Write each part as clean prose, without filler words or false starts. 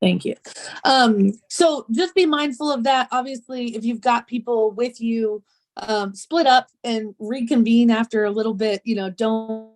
Thank you. So just be mindful of that. Obviously, if you've got people with you, split up and reconvene after a little bit. Don't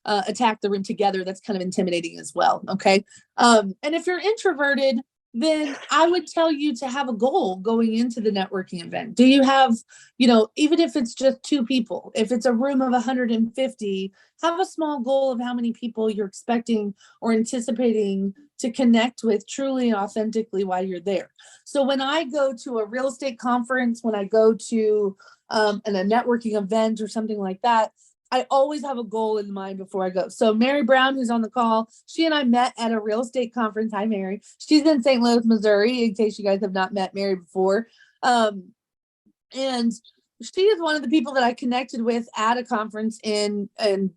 attack the room together. That's kind of intimidating as well. Okay. And if you're introverted, then I would tell you to have a goal going into the networking event. Do you have, even if it's just 2 people, if it's a room of 150, have a small goal of how many people you're expecting or anticipating to connect with truly and authentically while you're there. So when I go to a real estate conference, when I go to a networking event or something like that, I always have a goal in mind before I go. So Mary Brown, who's on the call, she and I met at a real estate conference. Hi, Mary. She's in St. Louis, Missouri, in case you guys have not met Mary before. And she is one of the people that I connected with at a conference in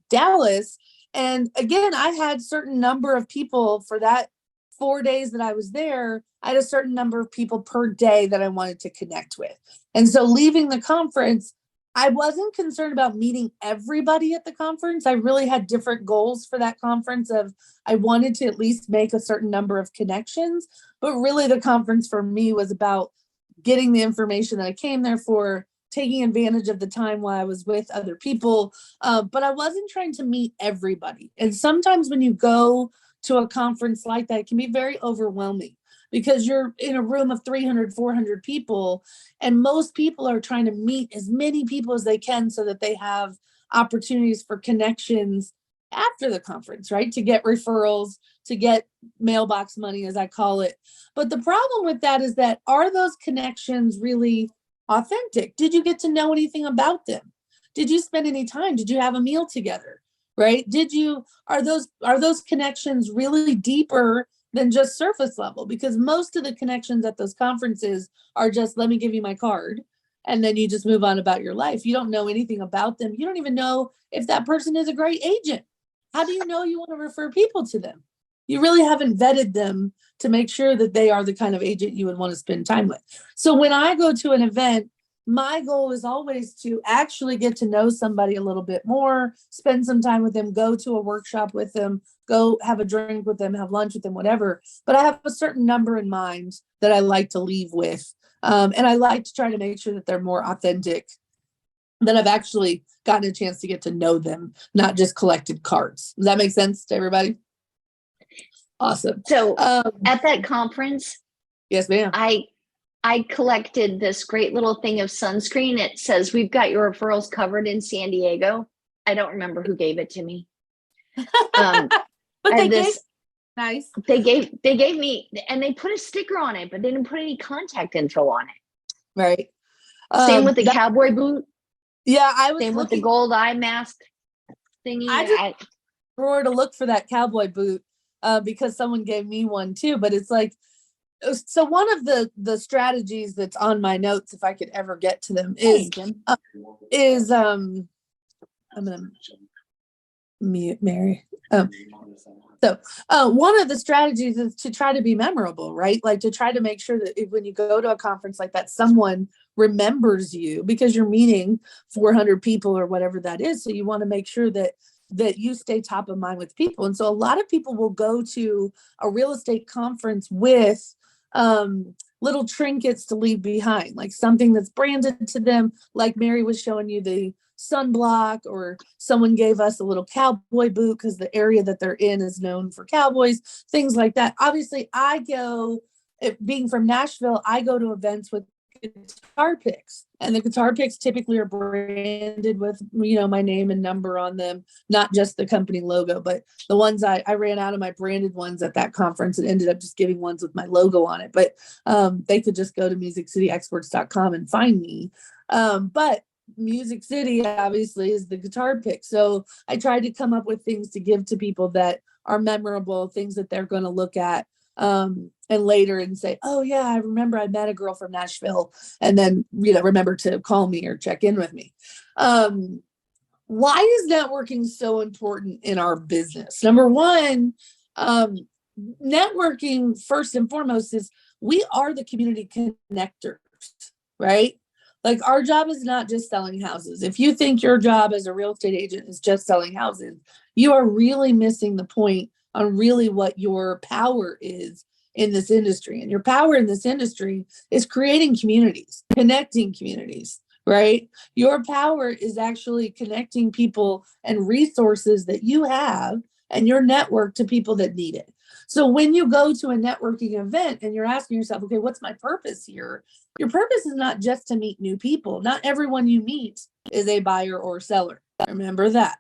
Dallas. And again, I had a certain number of people for that 4 days that I was there. I had a certain number of people per day that I wanted to connect with. And so leaving the conference, I wasn't concerned about meeting everybody at the conference. I really had different goals for that conference of I wanted to at least make a certain number of connections, but really the conference for me was about getting the information that I came there for, taking advantage of the time while I was with other people. But I wasn't trying to meet everybody. And sometimes when you go to a conference like that, it can be very overwhelming, because you're in a room of 300, 400 people, and most people are trying to meet as many people as they can so that they have opportunities for connections after the conference, right? To get referrals, to get mailbox money, as I call it. But the problem with that is that, are those connections really authentic? Did you get to know anything about them? Did you spend any time? Did you have a meal together, right? Are those connections really deeper than just surface level? Because most of the connections at those conferences are just, let me give you my card, and then you just move on about your life. You don't know anything about them. You don't even know if that person is a great agent. How do you know you want to refer people to them? You really haven't vetted them to make sure that they are the kind of agent you would want to spend time with. So when I go to an event, my goal is always to actually get to know somebody a little bit more, spend some time with them, go to a workshop with them, go have a drink with them, have lunch with them, whatever. But I have a certain number in mind that I like to leave with. And I like to try to make sure that they're more authentic, that I've actually gotten a chance to get to know them, not just collected cards. Does that make sense to everybody? Awesome. So at that conference, yes, ma'am. I collected this great little thing of sunscreen. It says, "We've got your referrals covered in San Diego." I don't remember who gave it to me. But they gave nice. They gave me, and they put a sticker on it, but they didn't put any contact info on it. Right. Same with the cowboy boot. Yeah, I was. Same with the gold eye mask thingy. I just to look for that cowboy boot because someone gave me one too. But it's like, so one of the strategies that's on my notes, if I could ever get to them, is I'm gonna mute Mary. So one of the strategies is to try to be memorable, right? Like to try to make sure that when you go to a conference like that, someone remembers you, because you're meeting 400 people or whatever that is. So you want to make sure that you stay top of mind with people. And so a lot of people will go to a real estate conference with little trinkets to leave behind, like something that's branded to them, like Mary was showing you the sunblock, or someone gave us a little cowboy boot because the area that they're in is known for cowboys, things like that. Obviously, being from Nashville, I go to events with guitar picks, and the guitar picks typically are branded with, my name and number on them, not just the company logo. But the ones I ran out of my branded ones at that conference and ended up just giving ones with my logo on it. But they could just go to musiccityexperts.com and find me. But Music City obviously is the guitar pick. So I tried to come up with things to give to people that are memorable, things that they're going to look at and later and say, oh yeah, I remember I met a girl from Nashville, and then, remember to call me or check in with me. Why is networking so important in our business? Number one, networking first and foremost is we are the community connectors, right? Like our job is not just selling houses. If you think your job as a real estate agent is just selling houses, you are really missing the point on really what your power is in this industry. And your power in this industry is creating communities, connecting communities, right? Your power is actually connecting people and resources that you have and your network to people that need it. So when you go to a networking event and you're asking yourself, okay, what's my purpose here? Your purpose is not just to meet new people. Not everyone you meet is a buyer or seller. Remember that.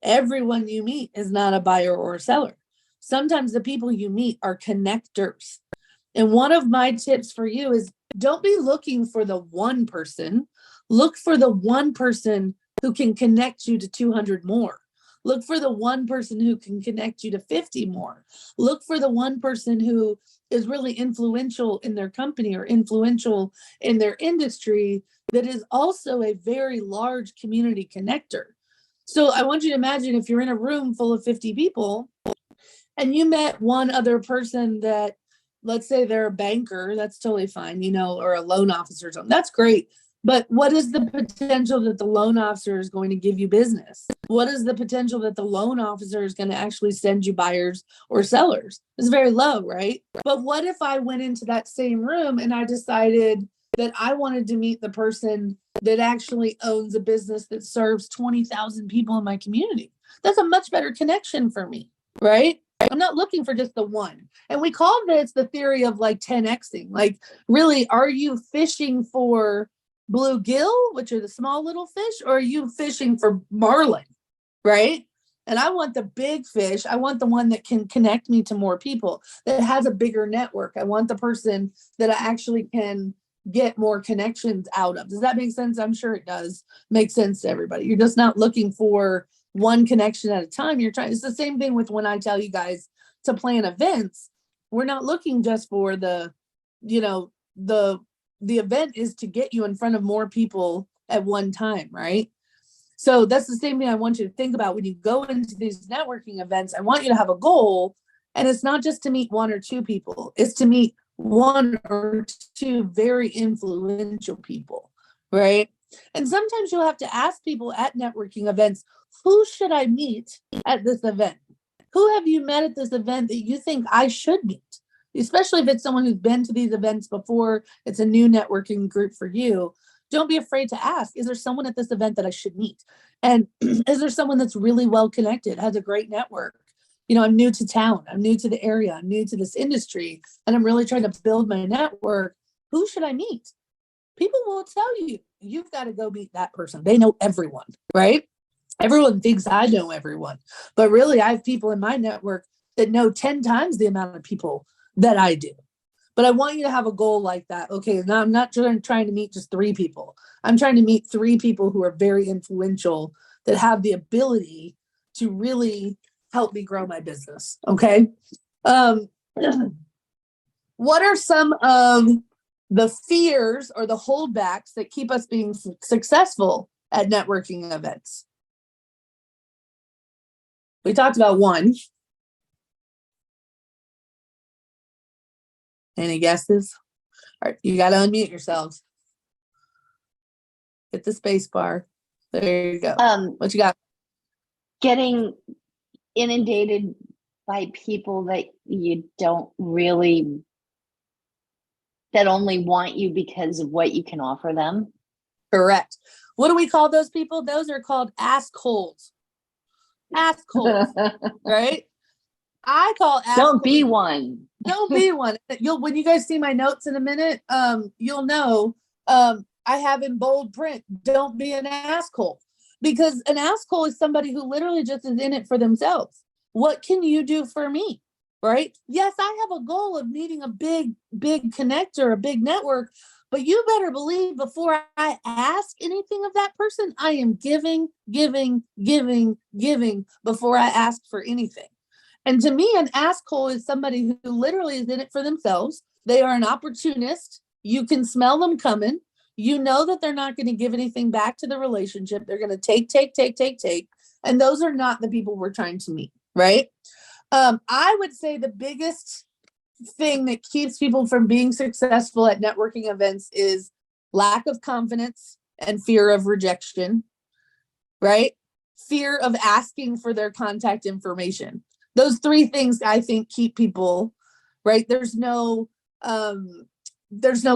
Everyone you meet is not a buyer or a seller. Sometimes the people you meet are connectors. And one of my tips for you is don't be looking for the one person. Look for the one person who can connect you to 200 more. Look for the one person who can connect you to 50 more. Look for the one person who is really influential in their company or influential in their industry that is also a very large community connector. So I want you to imagine if you're in a room full of 50 people and you met one other person that, let's say they're a banker, that's totally fine, or a loan officer or something. That's great. But what is the potential that the loan officer is going to give you business? What is the potential that the loan officer is going to actually send you buyers or sellers? It's very low, right? But what if I went into that same room and I decided that I wanted to meet the person that actually owns a business that serves 20,000 people in my community? That's a much better connection for me, right? I'm not looking for just the one. And we call this the theory of like 10Xing. Like, really, are you fishing for bluegill, which are the small little fish, or are you fishing for marlin, right? And I want the big fish. I want the one that can connect me to more people, that has a bigger network. I want the person that I actually can get more connections out of. Does that make sense? I'm sure it does make sense to everybody. You're just not looking for one connection at a time. It's the same thing with when I tell you guys to plan events. We're not looking just for the event is to get you in front of more people at one time, right? So that's the same thing I want you to think about when you go into these networking events. I want you to have a goal, and it's not just to meet one or two people. It's to meet one or two very influential people, right? And sometimes you'll have to ask people at networking events, who should I meet at this event? Who have you met at this event that you think I should meet? Especially if it's someone who's been to these events before, it's a new networking group for you. Don't be afraid to ask, is there someone at this event that I should meet? And is there someone that's really well connected, has a great network? I'm new to town, I'm new to the area, I'm new to this industry, and I'm really trying to build my network. Who should I meet? People will tell you, you've got to go meet that person. They know everyone, right? Everyone thinks I know everyone, but really I have people in my network that know 10 times the amount of people that I do. But I want you to have a goal like that. Okay, now I'm not trying to meet just 3 people. I'm trying to meet 3 people who are very influential, that have the ability to really help me grow my business. Okay. What are some of the fears or the holdbacks that keep us being successful at networking events? We talked about one. Any guesses? All right, you got to unmute yourselves. Hit the space bar. There you go. What you got? Getting inundated by people that you don't really, that only want you because of what you can offer them. Correct. What do we call those people? Those are called assholes. Assholes, right? I call assholes. Don't be one. Don't be one. When you guys see my notes in a minute, you'll know I have in bold print, don't be an asshole. Because an asshole is somebody who literally just is in it for themselves. What can you do for me? Right? Yes, I have a goal of needing a big connector, a big network, but you better believe before I ask anything of that person, I am giving before I ask for anything. And to me, an asshole is somebody who literally is in it for themselves. They are an opportunist. You can smell them coming. You know that they're not going to give anything back to the relationship. They're going to take. And those are not the people we're trying to meet, right? I would say the biggest thing that keeps people from being successful at networking events is lack of confidence and fear of rejection, right? Fear of asking for their contact information. Those 3 things I think keep people, right? There's no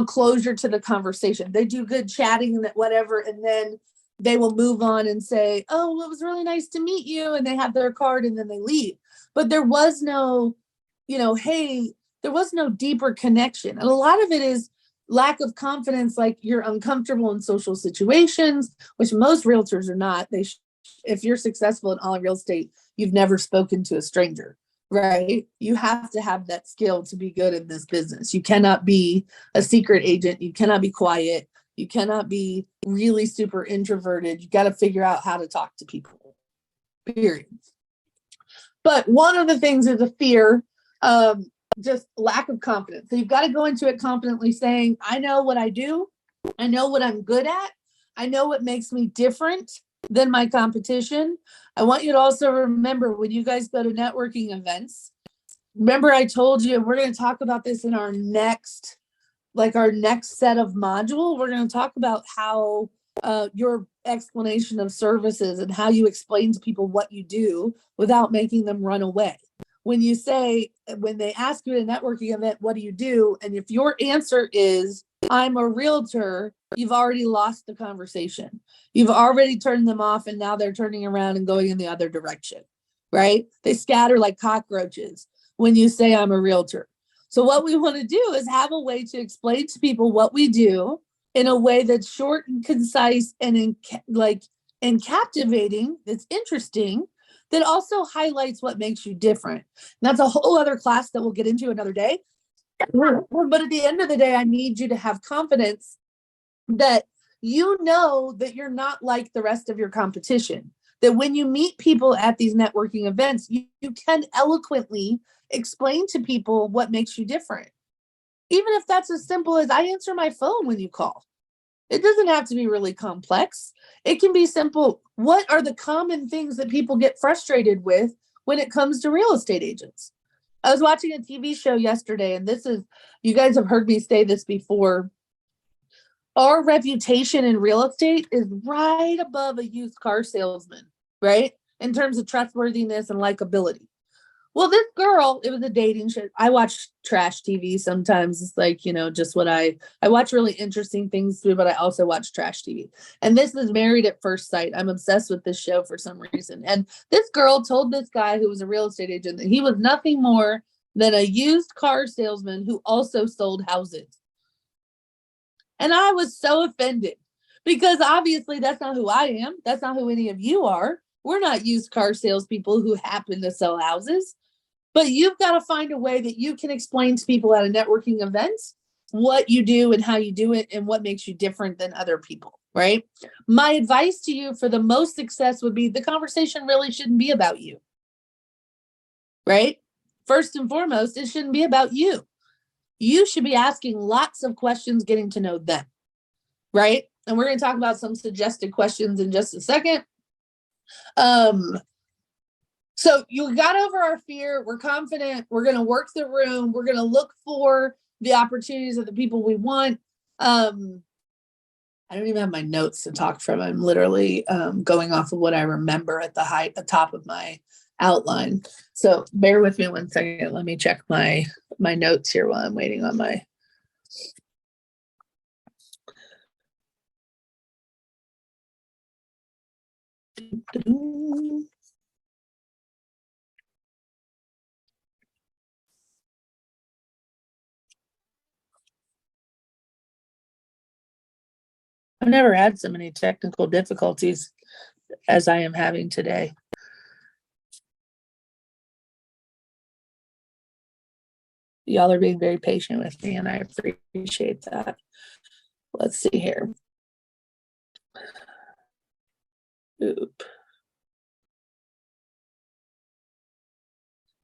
closure to the conversation. They do good chatting and that whatever, and then they will move on and say, oh, well, it was really nice to meet you, and they have their card and then they leave. But there was no, hey, there was no deeper connection. And a lot of it is lack of confidence, like you're uncomfortable in social situations, which most realtors are not. If you're successful in all real estate, you've never spoken to a stranger, right? You have to have that skill to be good in this business. You cannot be a secret agent. You cannot be quiet. You cannot be really super introverted. You got to figure out how to talk to people, period. But one of the things is a fear, just lack of confidence. So you've got to go into it confidently saying, I know what I do. I know what I'm good at. I know what makes me different than my competition. I want you to also remember when you guys go to networking events, remember I told you, we're going to talk about this in our next set of module. We're going to talk about how your explanation of services and how you explain to people what you do without making them run away. When they ask you at a networking event, what do you do? And if your answer is, I'm a realtor, you've already lost the conversation. You've already turned them off, and now they're turning around and going in the other direction, right? They scatter like cockroaches when you say I'm a realtor. So what we want to do is have a way to explain to people what we do in a way that's short and concise and captivating, that's interesting, that also highlights what makes you different. And that's a whole other class that we'll get into another day. But at the end of the day, I need you to have confidence that you know that you're not like the rest of your competition. That when you meet people at these networking events, you can eloquently explain to people what makes you different. Even if that's as simple as I answer my phone when you call. It doesn't have to be really complex. It can be simple. What are the common things that people get frustrated with when it comes to real estate agents? I was watching a TV show yesterday, and you guys have heard me say this before. Our reputation in real estate is right above a used car salesman, right? In terms of trustworthiness and likability. Well, this girl, it was a dating show. I watch trash TV sometimes. It's like, just what I watch really interesting things too, but I also watch trash TV. And this is Married at First Sight. I'm obsessed with this show for some reason. And this girl told this guy who was a real estate agent that he was nothing more than a used car salesman who also sold houses. And I was so offended because obviously that's not who I am. That's not who any of you are. We're not used car salespeople who happen to sell houses. But you've got to find a way that you can explain to people at a networking event what you do and how you do it and what makes you different than other people, right? My advice to you for the most success would be the conversation really shouldn't be about you, right? First and foremost, it shouldn't be about you. You should be asking lots of questions, getting to know them, right? And we're going to talk about some suggested questions in just a second. So you got over our fear. We're confident. We're going to work the room. We're going to look for the opportunities of the people we want. I don't even have my notes to talk from. I'm literally going off of what I remember at the top of my outline. So bear with me 1 second. Let me check my notes here while I'm waiting on my. I've never had so many technical difficulties as I am having today. Y'all are being very patient with me, and I appreciate that. Let's see here. Oop.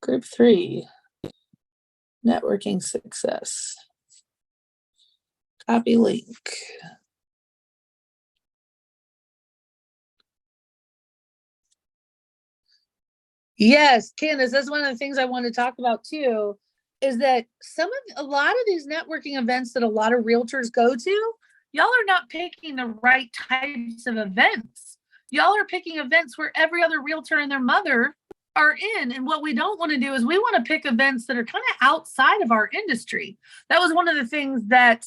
Group 3, networking success. Copy link. Yes, Candace, that's one of the things I want to talk about too, is that a lot of these networking events that a lot of realtors go to, y'all are not picking the right types of events. Y'all are picking events where every other realtor and their mother are in. And what we don't want to do is we want to pick events that are kind of outside of our industry. That was one of the things that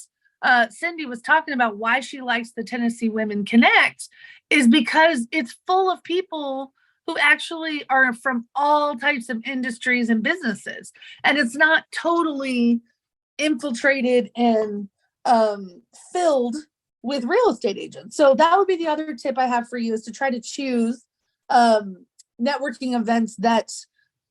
Cindy was talking about, why she likes the Tennessee Women Connect, is because it's full of people who actually are from all types of industries and businesses. And it's not totally infiltrated and filled with real estate agents. So that would be the other tip I have for you, is to try to choose networking events that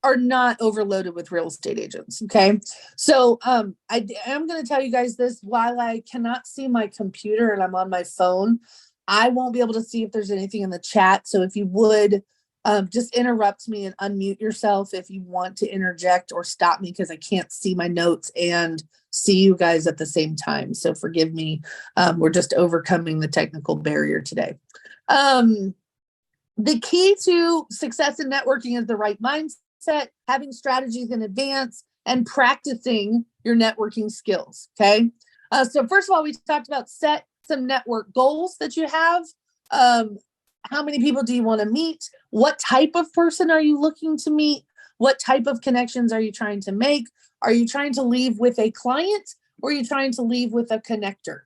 are not overloaded with real estate agents. Okay. So I am going to tell you guys this, while I cannot see my computer and I'm on my phone, I won't be able to see if there's anything in the chat. So if you would just interrupt me and unmute yourself if you want to interject, or stop me because I can't see my notes and see you guys at the same time. So forgive me. We're just overcoming the technical barrier today. The key to success in networking is the right mindset, having strategies in advance, and practicing your networking skills. Okay. So first of all, we talked about set some network goals that you have. How many people do you want to meet? What type of person are you looking to meet? What type of connections are you trying to make? Are you trying to leave with a client, or are you trying to leave with a connector?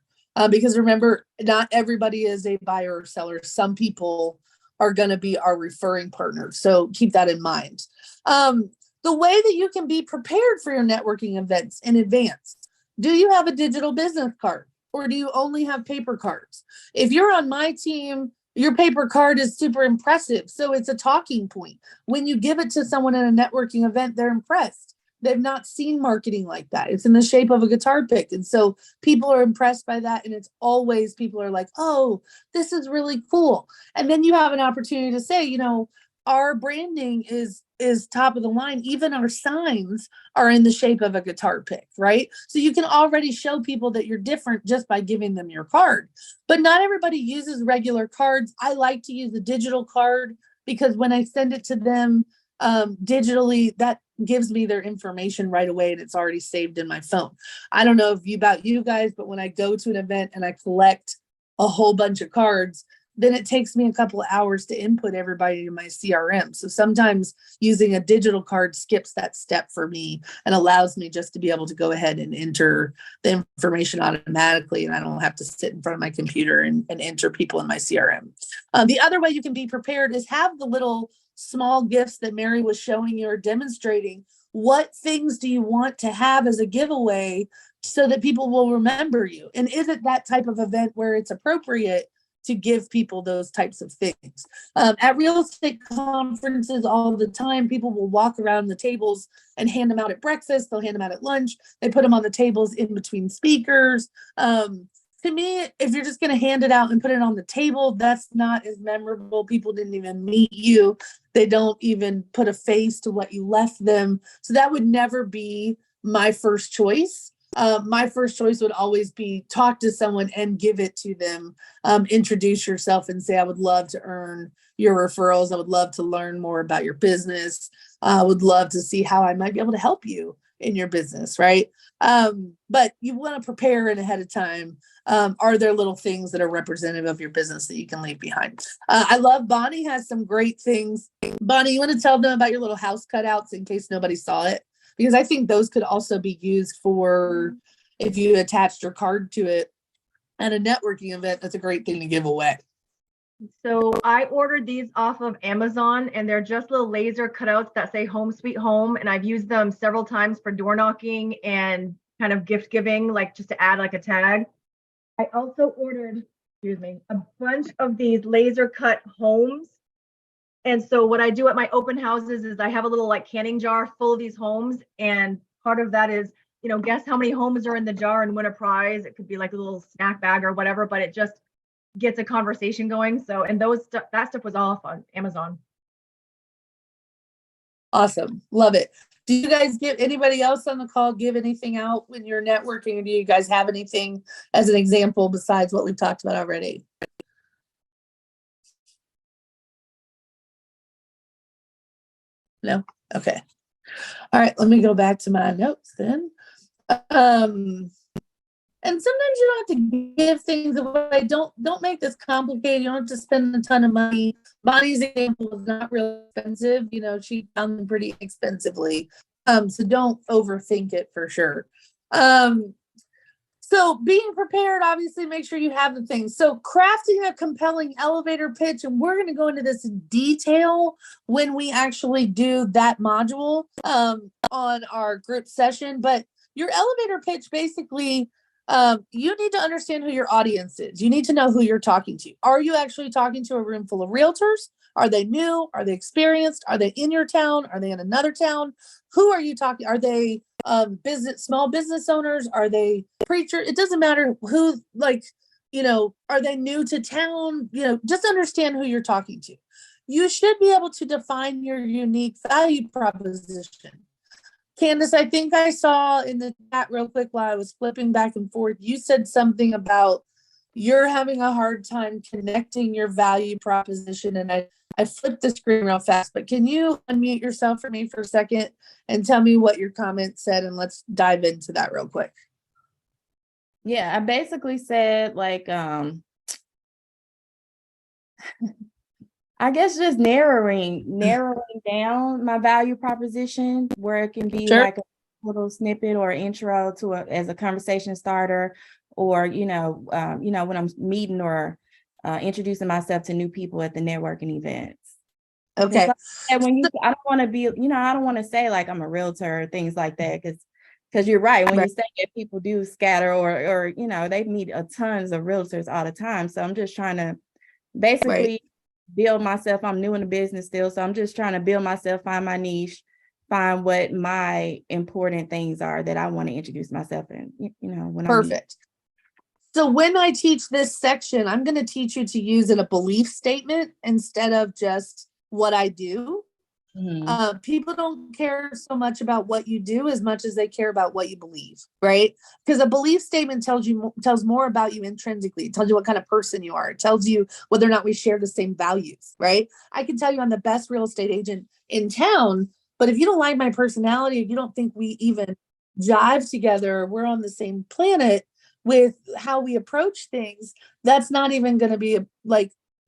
Because remember, not everybody is a buyer or seller. Some people are going to be our referring partners. So keep that in mind. The way that you can be prepared for your networking events in advance. Do you have a digital business card, or do you only have paper cards? If you're on my team, your paper card is super impressive. So it's a talking point. When you give it to someone at a networking event, they're impressed. They've not seen marketing like that. It's in the shape of a guitar pick. And so people are impressed by that. And it's always, people are like, oh, this is really cool. And then you have an opportunity to say, you know, our branding is top of the line. Even our signs are in the shape of a guitar pick, right? So you can already show people that you're different just by giving them your card. But not everybody uses regular cards. I like to use a digital card, because when I send it to them digitally, that gives me their information right away, and it's already saved in my phone. I don't know about you guys, but when I go to an event and I collect a whole bunch of cards, then it takes me a couple of hours to input everybody in my CRM. So sometimes using a digital card skips that step for me and allows me just to be able to go ahead and enter the information automatically, and I don't have to sit in front of my computer and enter people in my CRM. The other way you can be prepared is have the little small gifts that Mary was showing you or demonstrating. What things do you want to have as a giveaway so that people will remember you? And is it that type of event where it's appropriate to give people those types of things? At real estate conferences all the time, people will walk around the tables and hand them out at breakfast. They'll hand them out at lunch. They put them on the tables in between speakers. To me, if you're just going to hand it out and put it on the table, that's not as memorable. People didn't even meet you. They don't even put a face to what you left them. So that would never be my first choice. My first choice would always be talk to someone and give it to them. Introduce yourself and say, I would love to earn your referrals. I would love to learn more about your business. I would love to see how I might be able to help you in your business, right? But you want to prepare it ahead of time. Are there little things that are representative of your business that you can leave behind? I love Bonnie has some great things. Bonnie, you want to tell them about your little house cutouts in case nobody saw it? Because I think those could also be used for if you attached your card to it at a networking event. That's a great thing to give away. So I ordered these off of Amazon, and they're just little laser cutouts that say home sweet home. And I've used them several times for door knocking and kind of gift giving, like just to add like a tag. I also ordered, a bunch of these laser cut homes. And so what I do at my open houses is I have a little like canning jar full of these homes. And part of that is, guess how many homes are in the jar and win a prize. It could be like a little snack bag or whatever, but it just gets a conversation going. So, and that stuff was all on Amazon. Awesome. Love it. Do you guys give anybody else on the call, give anything out when you're networking? Or do you guys have anything as an example besides what we've talked about already? No? Okay. All right. Let me go back to my notes then. And sometimes you don't have to give things away. Don't make this complicated. You don't have to spend a ton of money. Bonnie's example is not real expensive. You know, she found them pretty expensively. So don't overthink it for sure. So being prepared, obviously make sure you have the things. So crafting a compelling elevator pitch, and we're going to go into this in detail when we actually do that module on our group session. But your elevator pitch, basically, you need to understand who your audience is. You need to know who you're talking to. Are you actually talking to a room full of realtors? Are they new? Are they experienced? Are they in your town? Are they in another town? Who are you talking? Are they small business owners? Are they preachers? It doesn't matter who, like, you know, are they new to town? You know, just understand who you're talking to. You should be able to define your unique value proposition. Candace, I think I saw in the chat real quick while I was flipping back and forth, you said something about you're having a hard time connecting your value proposition. And I flipped the screen real fast, but can you unmute yourself for me for a second and tell me what your comment said? And let's dive into that real quick. Yeah, I basically said, like, I guess just narrowing down my value proposition where it can be like a little snippet or intro to as a conversation starter, or when I'm meeting or introducing myself to new people at the networking events. Okay. And I don't want to be, I don't want to say like I'm a realtor, things like that, because you're right. When you say that, people do scatter or they meet tons of realtors all the time. So I'm just trying to basically build myself. I'm new in the business still, so I'm just trying to build myself, find my niche, find what my important things are that I want to introduce myself in. Perfect. So when I teach this section, I'm going to teach you to use it a belief statement instead of just what I do. Mm-hmm. People don't care so much about what you do as much as they care about what you believe, right? Because a belief statement tells more about you intrinsically. It tells you what kind of person you are. It tells you whether or not we share the same values, right? I can tell you I'm the best real estate agent in town, but if you don't like my personality, if you don't think we even jive together, we're on the same planet with how we approach things, that's not even going to be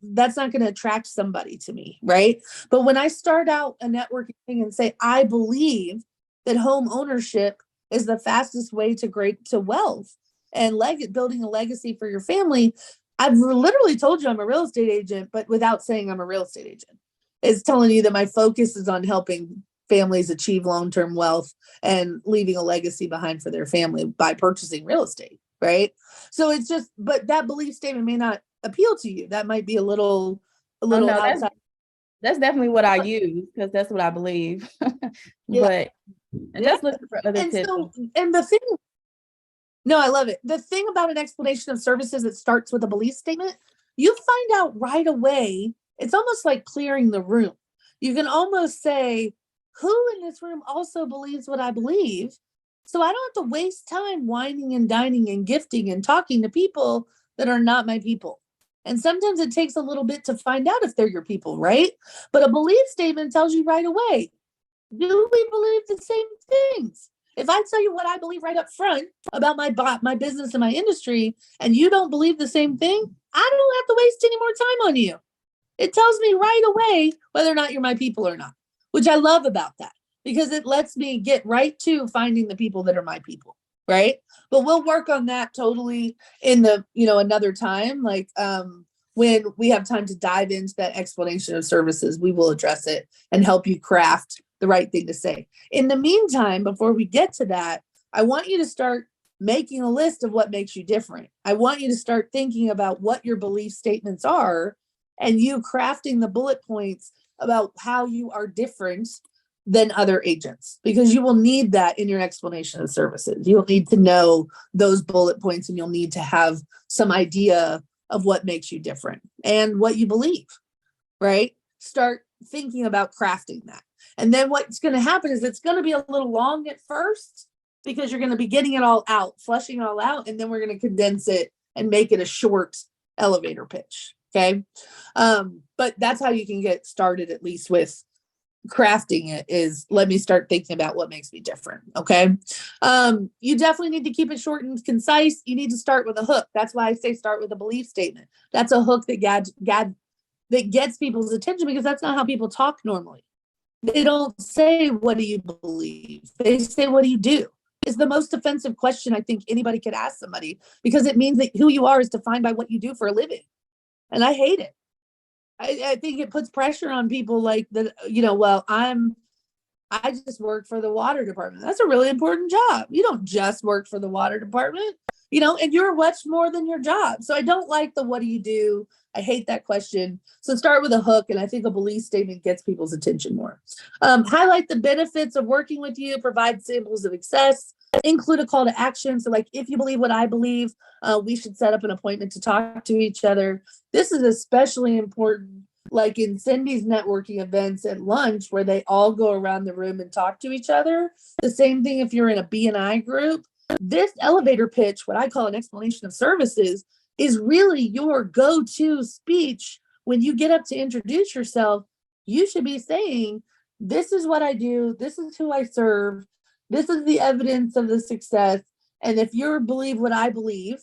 that's not going to attract somebody to me, right? But when I start out a networking thing and say, I believe that home ownership is the fastest way to wealth and building a legacy for your family, I've literally told you I'm a real estate agent, but without saying I'm a real estate agent. It's telling you that my focus is on helping families achieve long-term wealth and leaving a legacy behind for their family by purchasing real estate, right? So it's just, but that belief statement may not appeal to you. That might be a little outside. That's definitely what I use because that's what I believe. But just looking for other tips. I love it. The thing about an explanation of services that starts with a belief statement, you find out right away. It's almost like clearing the room. You can almost say, who in this room also believes what I believe? So I don't have to waste time whining and dining and gifting and talking to people that are not my people. And sometimes it takes a little bit to find out if they're your people, right? But a belief statement tells you right away, do we believe the same things? If I tell you what I believe right up front about my business and my industry, and you don't believe the same thing, I don't have to waste any more time on you. It tells me right away whether or not you're my people or not, which I love about that because it lets me get right to finding the people that are my people. Right. But we'll work on that totally in another time. Like when we have time to dive into that explanation of services, we will address it and help you craft the right thing to say. In the meantime, before we get to that, I want you to start making a list of what makes you different. I want you to start thinking about what your belief statements are and you crafting the bullet points about how you are different than other agents, because you will need that in your explanation of services. You'll need to know those bullet points and you'll need to have some idea of what makes you different and what you believe, right? Start thinking about crafting that. And then what's going to happen is it's going to be a little long at first because you're going to be getting it all out, flushing it all out, and then we're going to condense it and make it a short elevator pitch, okay? But that's how you can get started, at least with crafting it is, let me start thinking about what makes me different. Okay. You definitely need to keep it short and concise. You need to start with a hook. That's why I say start with a belief statement. That's a hook that gets people's attention, because that's not how people talk normally. They don't say, what do you believe? They say, what do you do? It's the most offensive question I think anybody could ask somebody, because it means that who you are is defined by what you do for a living. And I hate it. I think it puts pressure on people like that, well, I just work for the water department. That's a really important job. You don't just work for the water department, and you're much more than your job. So I don't like the, what do you do? I hate that question. So start with a hook. And I think a belief statement gets people's attention more. Highlight the benefits of working with you, provide samples of success, include a call to action. So like, if you believe what I believe, we should set up an appointment to talk to each other. This is especially important, like in Cindy's networking events at lunch, where they all go around the room and talk to each other. The same thing if you're in a B&I group. This elevator pitch, what I call an explanation of services, is really your go-to speech. When you get up to introduce yourself, you should be saying, this is what I do. This is who I serve. This is the evidence of the success. And if you believe what I believe,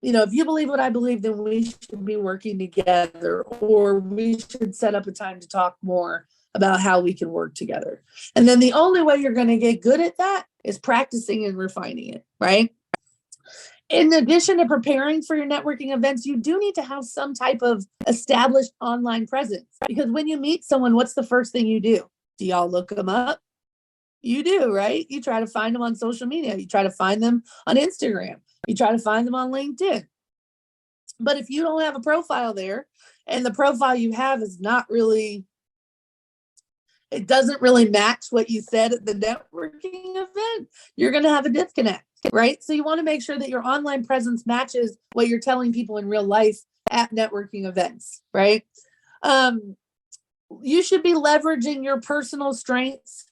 if you believe what I believe, then we should be working together, or we should set up a time to talk more about how we can work together. And then the only way you're going to get good at that is practicing and refining it, right? In addition to preparing for your networking events, you do need to have some type of established online presence, because when you meet someone, what's the first thing you do? Do y'all look them up? You do, right? You try to find them on social media. You try to find them on Instagram. You try to find them on LinkedIn. But if you don't have a profile there, and the profile you have is not really, it doesn't really match what you said at the networking event, you're going to have a disconnect, right? So you want to make sure that your online presence matches what you're telling people in real life at networking events, right? You should be leveraging your personal strengths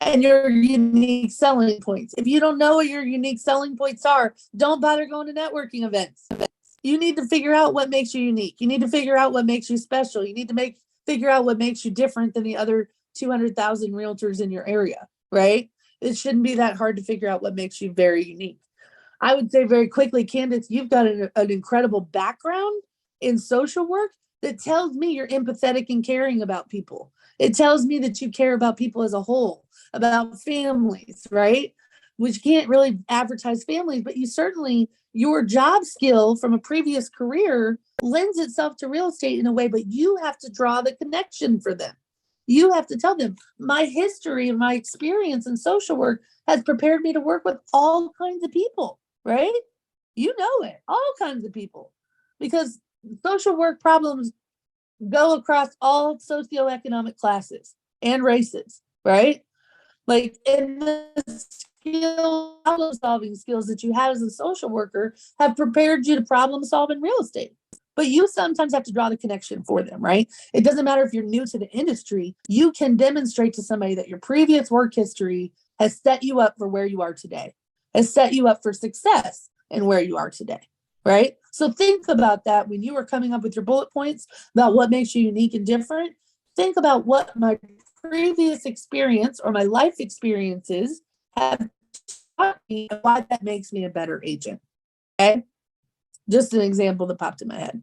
and your unique selling points. If you don't know what your unique selling points are, don't bother going to networking events. You need to figure out what makes you unique. You need to figure out what makes you special. You need to figure out what makes you different than the other 200,000 realtors in your area, right? It shouldn't be that hard to figure out what makes you very unique. I would say very quickly, Candace, you've got an incredible background in social work that tells me you're empathetic and caring about people. It tells me that you care about people as a whole, about families, right? Which can't really advertise families, but your job skill from a previous career lends itself to real estate in a way, but you have to draw the connection for them. You have to tell them, my history and my experience in social work has prepared me to work with all kinds of people, right? You know it, all kinds of people, because social work problems go across all socioeconomic classes and races, right? Like, in the problem solving skills that you have as a social worker have prepared you to problem solve in real estate. But you sometimes have to draw the connection for them, right? It doesn't matter if you're new to the industry. You can demonstrate to somebody that your previous work history has set you up for where you are today, has set you up for success in where you are today, right? So think about that when you are coming up with your bullet points about what makes you unique and different. Think about what my previous experience or my life experiences have taught me and why that makes me a better agent. Okay? Just an example that popped in my head.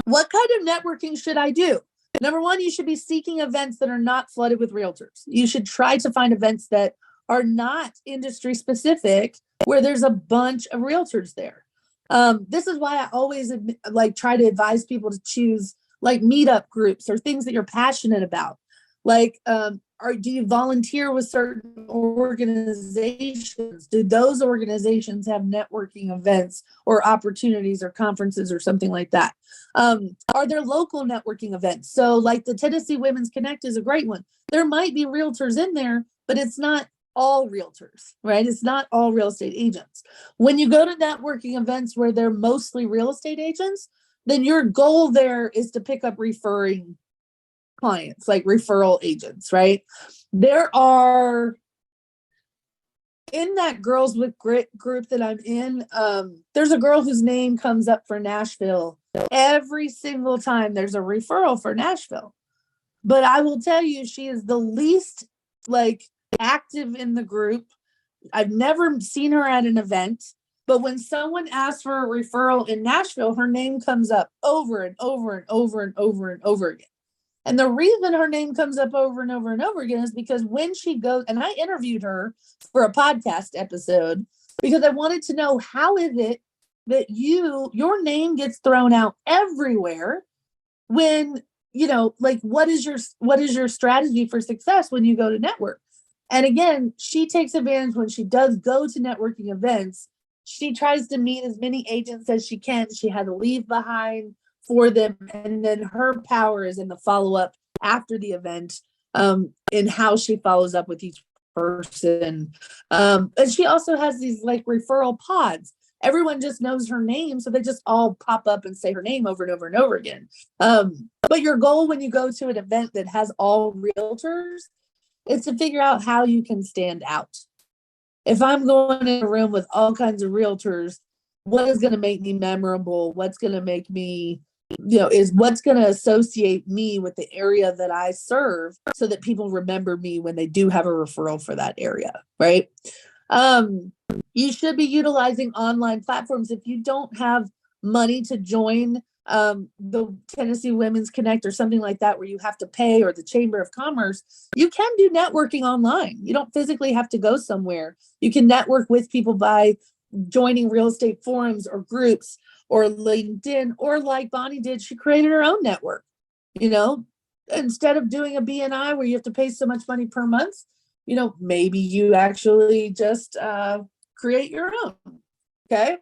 What kind of networking should I do? Number one, you should be seeking events that are not flooded with realtors. You should try to find events that are not industry specific, where there's a bunch of realtors there. This is why I always try to advise people to choose like meetup groups or things that you're passionate about. Like, do you volunteer with certain organizations? Do those organizations have networking events or opportunities or conferences or something like that? Are there local networking events? So like the Tennessee Women's Connect is a great one. There might be realtors in there, but it's not all realtors, right? It's not all real estate agents. When you go to networking events where they're mostly real estate agents, then your goal there is to pick up referring clients, like referral agents, right? There are, in that Girls with Grit group that I'm in, there's a girl whose name comes up for Nashville every single time there's a referral for Nashville. But I will tell you, she is the least like active in the group. I've never seen her at an event, but when someone asks for a referral in Nashville, her name comes up over and over and over and over and over again. And the reason her name comes up over and over and over again is because when she goes, and I interviewed her for a podcast episode because I wanted to know, how is it that your name gets thrown out everywhere when, like, what is your strategy for success when you go to network? And again, she takes advantage when she does go to networking events. She tries to meet as many agents as she can. She had to leave behind for them. And then her power is in the follow-up after the event, in how she follows up with each person. And she also has these like referral pods. Everyone just knows her name, so they just all pop up and say her name over and over and over again. But your goal when you go to an event that has all realtors is to figure out how you can stand out. If I'm going in a room with all kinds of realtors, what is going to make me memorable? What's going to make me, is what's going to associate me with the area that I serve so that people remember me when they do have a referral for that area, right? You should be utilizing online platforms. If you don't have money to join the Tennessee Women's Connect or something like that, where you have to pay, or the Chamber of Commerce, you can do networking online. You don't physically have to go somewhere. You can network with people by joining real estate forums or groups or LinkedIn, or like Bonnie did, she created her own network. Instead of doing a BNI where you have to pay so much money per month, maybe you actually just create your own. Okay.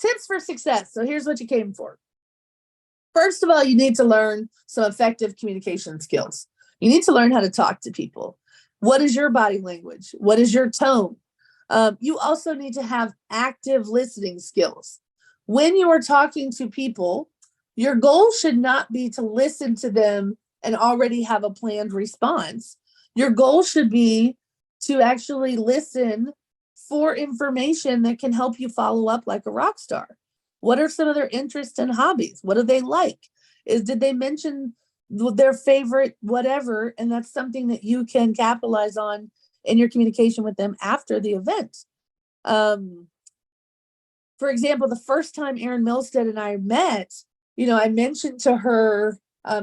Tips for success. So here's what you came for. First of all, you need to learn some effective communication skills. You need to learn how to talk to people. What is your body language? What is your tone? You also need to have active listening skills. When you are talking to people, your goal should not be to listen to them and already have a planned response. Your goal should be to actually listen for information that can help you follow up like a rock star. What are some of their interests and hobbies? What do they like? Did they mention their favorite whatever? And that's something that you can capitalize on in your communication with them after the event. For example, the first time Erin Milstead and I met, I mentioned to her,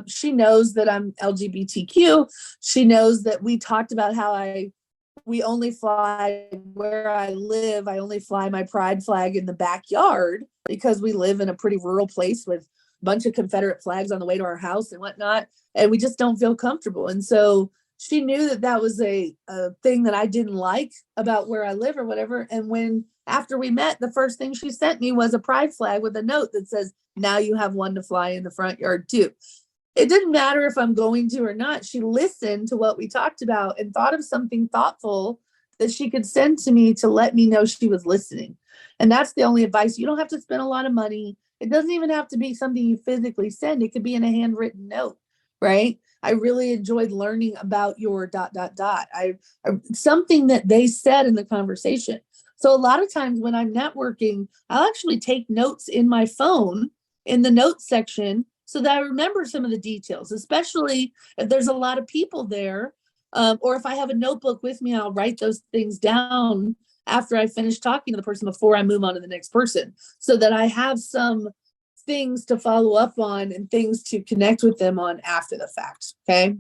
she knows that I'm LGBTQ. She knows that we talked about how we only fly where I live. I only fly my pride flag in the backyard because we live in a pretty rural place with a bunch of Confederate flags on the way to our house and whatnot. And we just don't feel comfortable. And so she knew that that was a thing that I didn't like about where I live or whatever. And after we met, the first thing she sent me was a pride flag with a note that says, now you have one to fly in the front yard too. It didn't matter if I'm going to or not. She listened to what we talked about and thought of something thoughtful that she could send to me to let me know she was listening. And that's the only advice. You don't have to spend a lot of money. It doesn't even have to be something you physically send. It could be in a handwritten note, right? I really enjoyed learning about your ... something that they said in the conversation. So a lot of times when I'm networking, I'll actually take notes in my phone in the notes section so that I remember some of the details, especially if there's a lot of people there, or if I have a notebook with me, I'll write those things down after I finish talking to the person before I move on to the next person, so that I have some things to follow up on and things to connect with them on after the fact. Okay.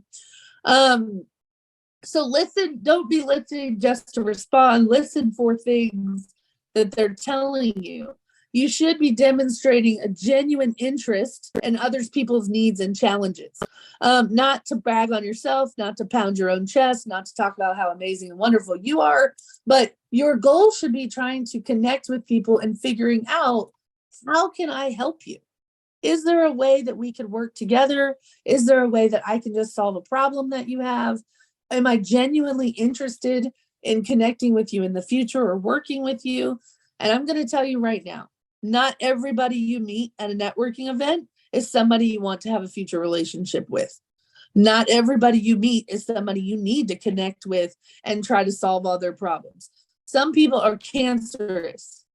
So listen, don't be listening just to respond. Listen for things that they're telling you. You should be demonstrating a genuine interest in others people's needs and challenges. Not to brag on yourself, not to pound your own chest, not to talk about how amazing and wonderful you are, but your goal should be trying to connect with people and figuring out, how can I help you? Is there a way that we could work together? Is there a way that I can just solve a problem that you have? Am I genuinely interested in connecting with you in the future or working with you? And I'm going to tell you right now, not everybody you meet at a networking event is somebody you want to have a future relationship with. Not everybody you meet is somebody you need to connect with and try to solve all their problems. Some people are cancerous,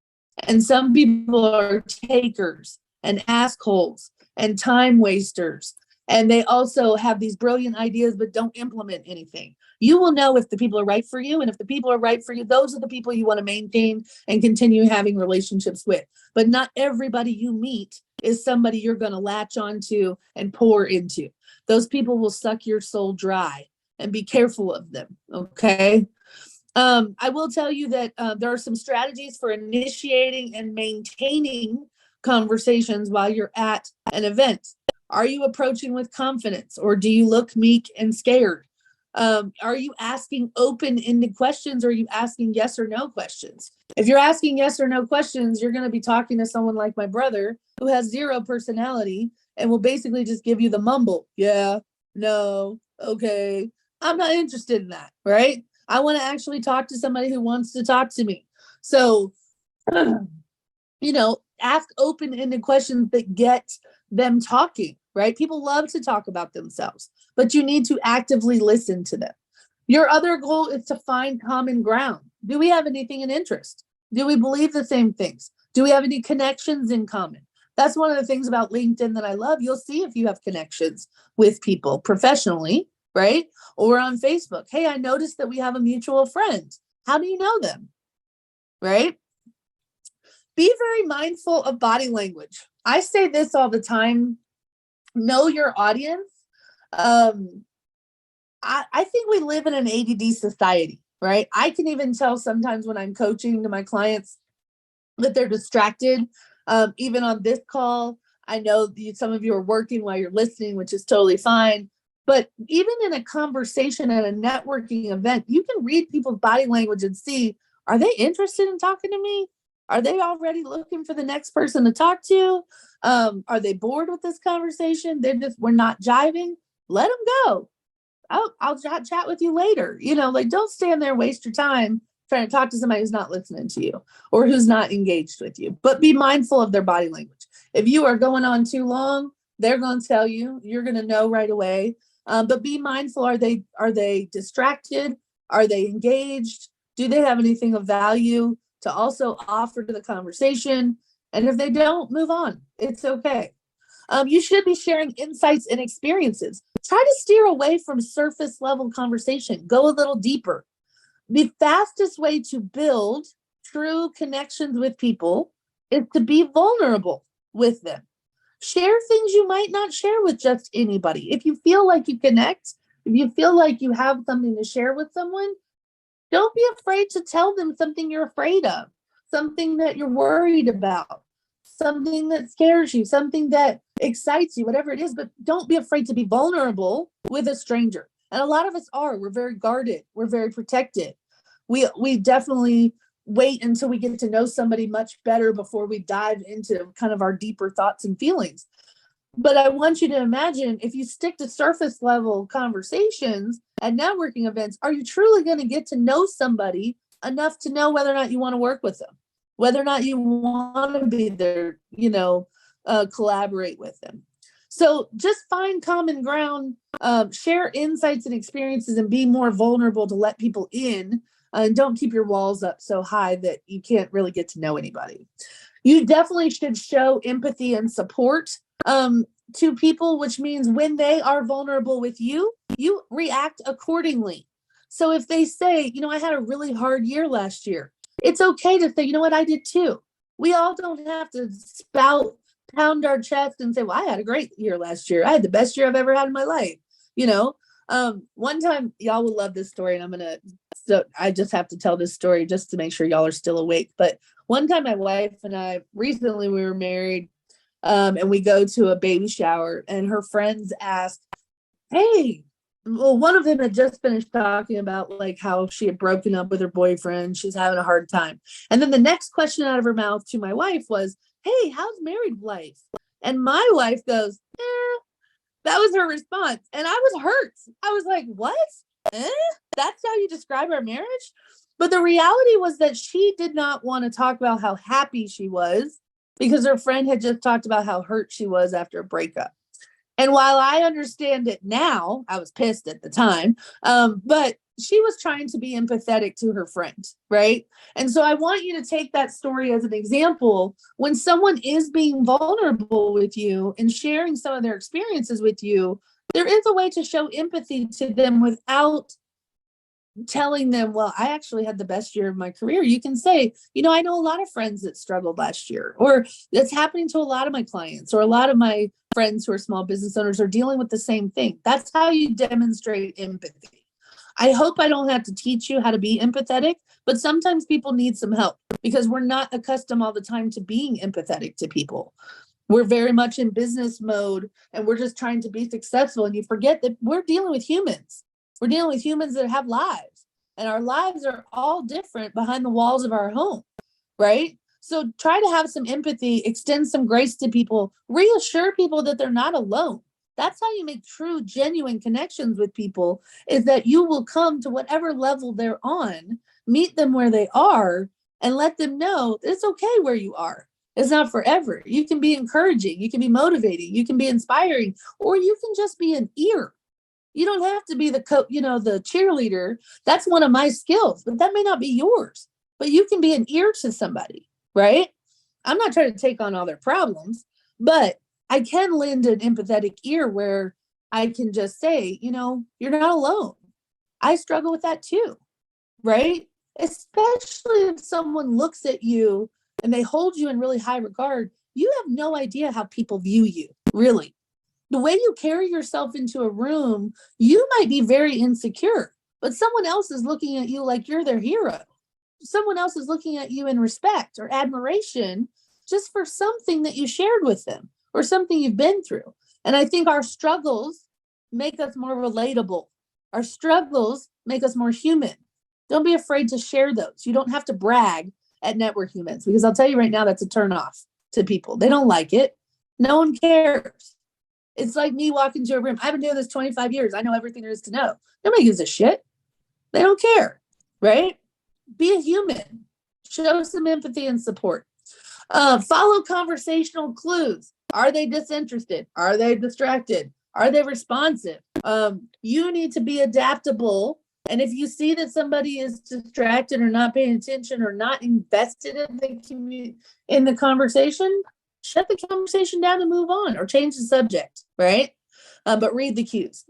and some people are takers and assholes and time wasters. And they also have these brilliant ideas, but don't implement anything. You will know if the people are right for you. And if the people are right for you, those are the people you want to maintain and continue having relationships with. But not everybody you meet is somebody you're going to latch onto and pour into. Those people will suck your soul dry, and be careful of them. Okay. I will tell you that there are some strategies for initiating and maintaining conversations while you're at an event. Are you approaching with confidence, or do you look meek and scared? Are you asking open-ended questions, or are you asking yes or no questions? If you're asking yes or no questions, you're going to be talking to someone like my brother who has zero personality and will basically just give you the mumble. Yeah, no, okay. I'm not interested in that, right? I want to actually talk to somebody who wants to talk to me. So, ask open-ended questions that get them talking, right? People love to talk about themselves, but you need to actively listen to them. Your other goal is to find common ground. Do we have anything in interest? Do we believe the same things? Do we have any connections in common? That's one of the things about LinkedIn that I love. You'll see if you have connections with people professionally, right? Or on Facebook. Hey, I noticed that we have a mutual friend. How do you know them? Right? Be very mindful of body language. I say this all the time. Know your audience. I think we live in an ADD society, right? I can even tell sometimes when I'm coaching to my clients that they're distracted. Even on this call, I know some of you are working while you're listening, which is totally fine. But even in a conversation at a networking event, you can read people's body language and see, are they interested in talking to me? Are they already looking for the next person to talk to? Are they bored with this conversation? We're not jiving. Let them go. I'll chat with you later. Don't stand there, waste your time trying to talk to somebody who's not listening to you or who's not engaged with you. But be mindful of their body language. If you are going on too long, they're going to tell you. You're going to know right away. But be mindful. Are they distracted? Are they engaged? Do they have anything of value to also offer to the conversation? And if they don't, move on. It's okay. You should be sharing insights and experiences. Try to steer away from surface level conversation. Go a little deeper. The fastest way to build true connections with people is to be vulnerable with them. Share things you might not share with just anybody. If you feel like you connect, if you feel like you have something to share with someone, don't be afraid to tell them something you're afraid of, something that you're worried about, something that scares you, something that excites you, whatever it is. But don't be afraid to be vulnerable with a stranger. And a lot of us are. We're very guarded. We're very protected. We definitely wait until we get to know somebody much better before we dive into kind of our deeper thoughts and feelings. But I want you to imagine, if you stick to surface level conversations at networking events, are you truly going to get to know somebody enough to know whether or not you want to work with them, whether or not you want to be there, collaborate with them? So just find common ground, share insights and experiences, and be more vulnerable to let people in. And don't keep your walls up so high that you can't really get to know anybody. You definitely should show empathy and support to people, which means when they are vulnerable with you, you react accordingly. So if they say, I had a really hard year last year, it's okay to say, you know what, I did too. We all don't have to pound our chest and say, well, I had a great year last year. I had the best year I've ever had in my life. One time, y'all will love this story, and I just have to tell this story just to make sure y'all are still awake. But one time my wife and I, recently we were married, and we go to a baby shower, and her friends asked, hey, well, one of them had just finished talking about like how she had broken up with her boyfriend. She's having a hard time. And then the next question out of her mouth to my wife was, hey, how's married life? And my wife goes, that was her response. And I was hurt. I was like, what? That's how you describe our marriage? But the reality was that she did not want to talk about how happy she was because her friend had just talked about how hurt she was after a breakup. And while I understand it now, I was pissed at the time. But she was trying to be empathetic to her friend, right? And so I want you to take that story as an example. When someone is being vulnerable with you and sharing some of their experiences with you, there is a way to show empathy to them without telling them, well, I actually had the best year of my career. You can say, I know a lot of friends that struggled last year, or that's happening to a lot of my clients, or a lot of my friends who are small business owners are dealing with the same thing. That's how you demonstrate empathy. I hope I don't have to teach you how to be empathetic, but sometimes people need some help because we're not accustomed all the time to being empathetic to people. We're very much in business mode and we're just trying to be successful. And you forget that we're dealing with humans. We're dealing with humans that have lives, and our lives are all different behind the walls of our home, right? So try to have some empathy, extend some grace to people, reassure people that they're not alone. That's how you make true, genuine connections with people, is that you will come to whatever level they're on, meet them where they are, and let them know it's okay where you are. It's not forever. You can be encouraging, you can be motivating, you can be inspiring, or you can just be an ear. You don't have to be the the cheerleader. That's one of my skills, but that may not be yours. But you can be an ear to somebody, right? I'm not trying to take on all their problems, but I can lend an empathetic ear where I can just say, you're not alone. I struggle with that too, right? Especially if someone looks at you and they hold you in really high regard. You have no idea how people view you, really. The way you carry yourself into a room, you might be very insecure, but someone else is looking at you like you're their hero. Someone else is looking at you in respect or admiration just for something that you shared with them or something you've been through. And I think our struggles make us more relatable. Our struggles make us more human. Don't be afraid to share those. You don't have to brag at networking events, because I'll tell you right now, that's a turnoff to people. They don't like it. No one cares. It's like me walking into a room. I've been doing this 25 years. I know everything there is to know. Nobody gives a shit. They don't care, right? Be a human. Show some empathy and support. Follow conversational clues. Are they disinterested? Are they distracted? Are they responsive? You need to be adaptable. And if you see that somebody is distracted or not paying attention or not invested in the conversation, shut the conversation down and move on, or change the subject, right? But read the cues.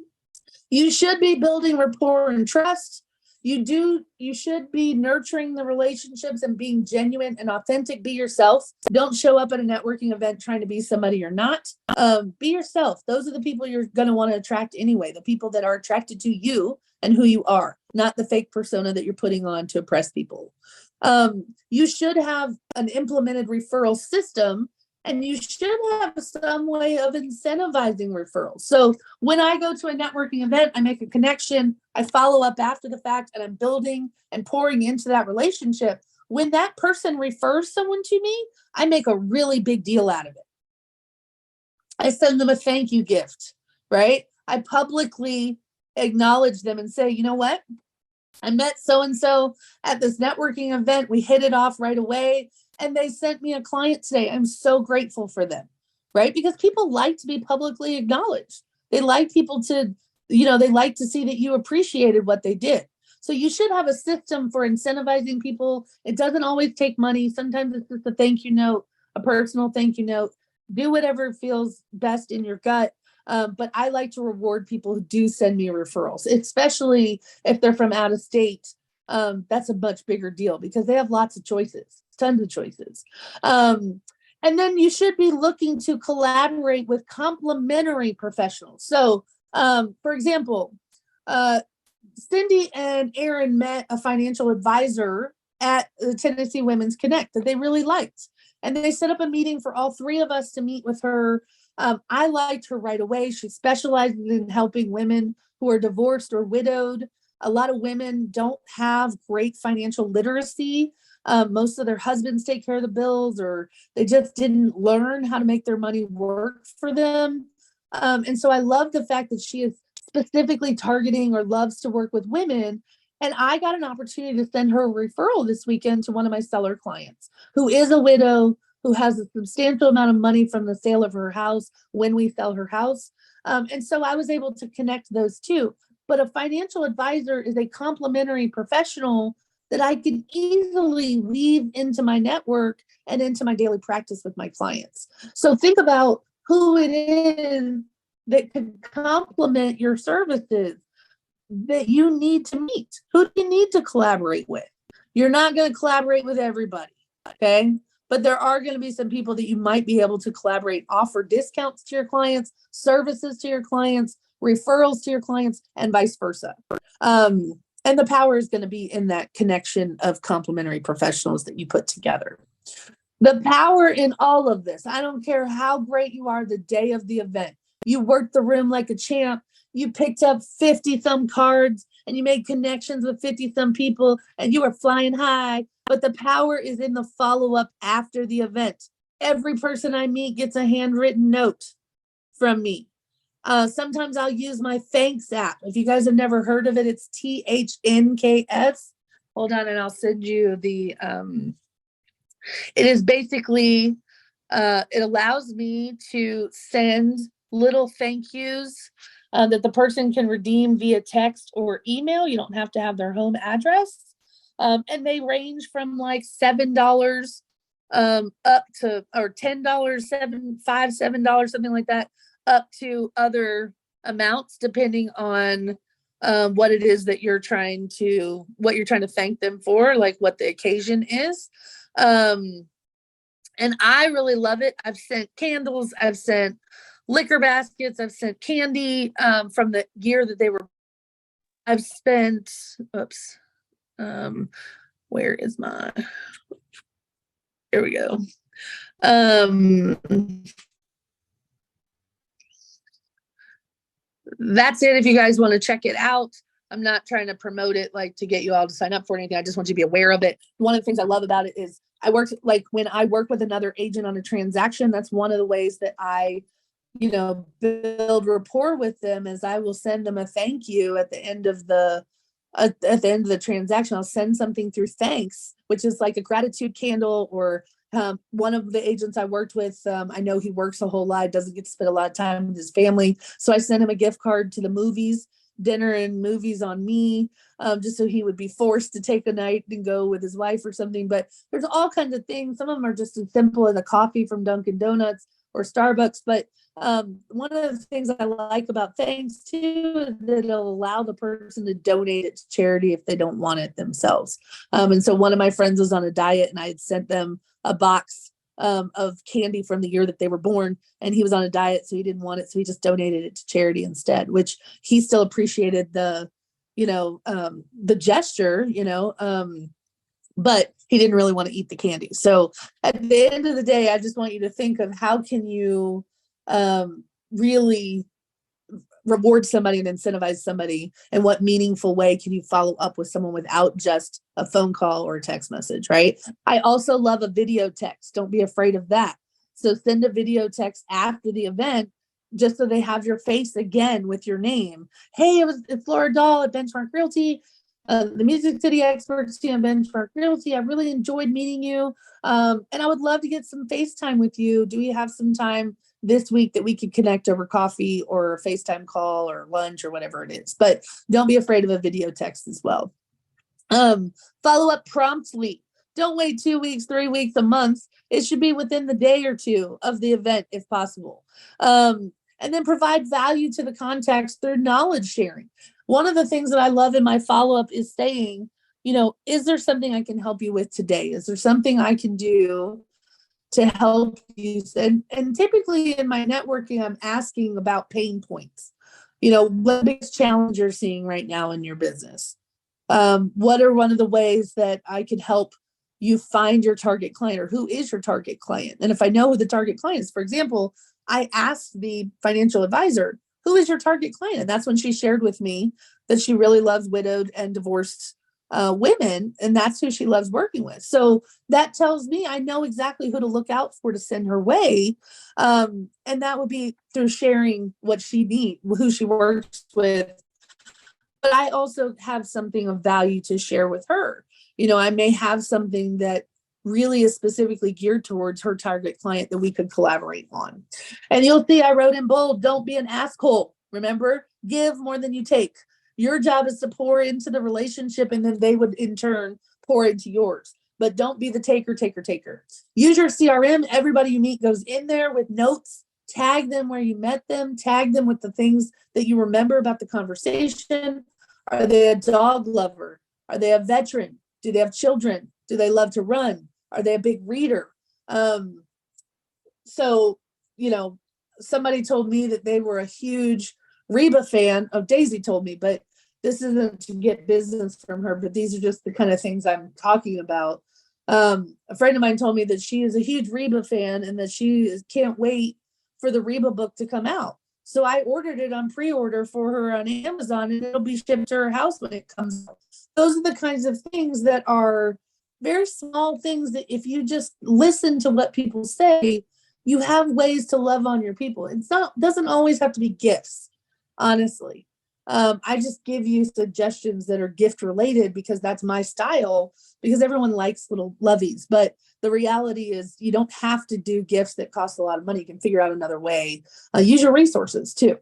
You should be building rapport and trust. You should be nurturing the relationships and being genuine and authentic. Be yourself. Don't show up at a networking event trying to be somebody you're not. Be yourself. Those are the people you're going to want to attract anyway. The people that are attracted to you and who you are, not the fake persona that you're putting on to impress people. You should have an implemented referral system, and you should have some way of incentivizing referrals. So when I go to a networking event, I make a connection, I follow up after the fact, and I'm building and pouring into that relationship. When that person refers someone to me, I make a really big deal out of it. I send them a thank you gift, right? I publicly acknowledge them and say, you know what? I met so-and-so at this networking event. We hit it off right away. And they sent me a client today. I'm so grateful for them, right? Because people like to be publicly acknowledged. They like people to, they like to see that you appreciated what they did. So you should have a system for incentivizing people. It doesn't always take money. Sometimes it's just a thank you note, a personal thank you note. Do whatever feels best in your gut. But I like to reward people who do send me referrals, especially if they're from out of state. That's a much bigger deal because they have lots of choices. Tons of choices. And then you should be looking to collaborate with complementary professionals. So, for example, Cindy and Aaron met a financial advisor at the Tennessee Women's Connect that they really liked. And they set up a meeting for all three of us to meet with her. I liked her right away. She specializes in helping women who are divorced or widowed. A lot of women don't have great financial literacy. Most of their husbands take care of the bills, or they just didn't learn how to make their money work for them. And so I love the fact that she is specifically targeting or loves to work with women. And I got an opportunity to send her a referral this weekend to one of my seller clients who is a widow, who has a substantial amount of money from the sale of her house when we sell her house. And so I was able to connect those two. but a financial advisor is a complementary professional that I can easily weave into my network and into my daily practice with my clients. So think about who it is that could complement your services that you need to meet. Who do you need to collaborate with? You're not going to collaborate with everybody, okay? But there are going to be some people that you might be able to collaborate, offer discounts to your clients, services to your clients, referrals to your clients, and vice versa. And the power is going to be in that connection of complementary professionals that you put together. The power in all of this, I don't care how great you are the day of the event. You worked the room like a champ. You picked up 50-some cards and you made connections with 50-some people and you were flying high. But the power is in the follow-up after the event. Every person I meet gets a handwritten note from me. Sometimes I'll use my Thanks app. If you guys have never heard of it, it's THNKS. Hold on, and I'll send you the, it is basically, it allows me to send little thank yous that the person can redeem via text or email. You don't have to have their home address. And they range from like $7 up to, or $10, $7, something like that, up to other amounts, depending on what it is that you're trying to, what you're trying to thank them for, like what the occasion is. And I really love it. I've sent candles, I've sent liquor baskets, I've sent candy from the year that they were. I've spent, oops, where is my, here we go. That's it. If you guys want to check it out, I'm not trying to promote it like to get you all to sign up for anything. I just want you to be aware of it. One of the things I love about it is I work, like when I work with another agent on a transaction, that's one of the ways that I, you know, build rapport with them, is I will send them a thank you at the end of the transaction. I'll send something through thanks, which is like a gratitude candle. Or one of the agents I worked with, I know he works a whole lot, doesn't get to spend a lot of time with his family. So I sent him a gift card to the movies, dinner and movies on me, just so he would be forced to take a night and go with his wife or something. But there's all kinds of things. Some of them are just as simple as a coffee from Dunkin' Donuts or Starbucks. But one of the things I like about thanks too is that it'll allow the person to donate it to charity if they don't want it themselves. And so one of my friends was on a diet, and I had sent them a box of candy from the year that they were born, and he was on a diet, so he didn't want it, so he just donated it to charity instead, which he still appreciated the, you know, the gesture, you know, but he didn't really want to eat the candy. So at the end of the day, I just want you to think of how can you really reward somebody and incentivize somebody, and what meaningful way can you follow up with someone without just a phone call or a text message, right? I also love a video text. Don't be afraid of that. So send a video text after the event, just so they have your face again with your name. Hey, it's Laura Dahl at Benchmark Realty, the Music City experts team at Benchmark Realty. I really enjoyed meeting you. And I would love to get some FaceTime with you. Do we have some time this week that we could connect over coffee or a FaceTime call or lunch or whatever it is? But don't be afraid of a video text as well. Follow up promptly. Don't wait 2 weeks, 3 weeks, a month. It should be within the day or two of the event if possible. And then provide value to the contacts through knowledge sharing. One of the things that I love in my follow-up is saying, you know, is there something I can help you with today? Is there something I can do to help you? And typically in my networking, I'm asking about pain points. You know, what biggest challenge you're seeing right now in your business? What are one of the ways that I could help you find your target client, or who is your target client? And if I know who the target client is, for example, I asked the financial advisor, who is your target client? And that's when she shared with me that she really loves widowed and divorced women, and that's who she loves working with. So that tells me I know exactly who to look out for to send her way. And that would be through sharing what she needs, who she works with. But I also have something of value to share with her. You know, I may have something that really is specifically geared towards her target client that we could collaborate on. And you'll see I wrote in bold, don't be an asshole. Remember, give more than you take. Your job is to pour into the relationship, and then they would in turn pour into yours. But don't be the taker. Use your CRM. Everybody you meet goes in there with notes. Tag them where you met them. Tag them with the things that you remember about the conversation. Are they a dog lover? Are they a veteran? Do they have children? Do they love to run? Are they a big reader? So, somebody told me that they were a huge Reba fan. Of Daisy told me, but this isn't to get business from her, but these are just the kind of things I'm talking about. A friend of mine told me that she is a huge Reba fan and that she can't wait for the Reba book to come out. So I ordered it on pre-order for her on Amazon, and it'll be shipped to her house when it comes out. Those are the kinds of things that are very small things that if you just listen to what people say, you have ways to love on your people. Doesn't always have to be gifts, honestly. I just give you suggestions that are gift related because that's my style, because everyone likes little lovies. But the reality is you don't have to do gifts that cost a lot of money. You can figure out another way. Use your resources too.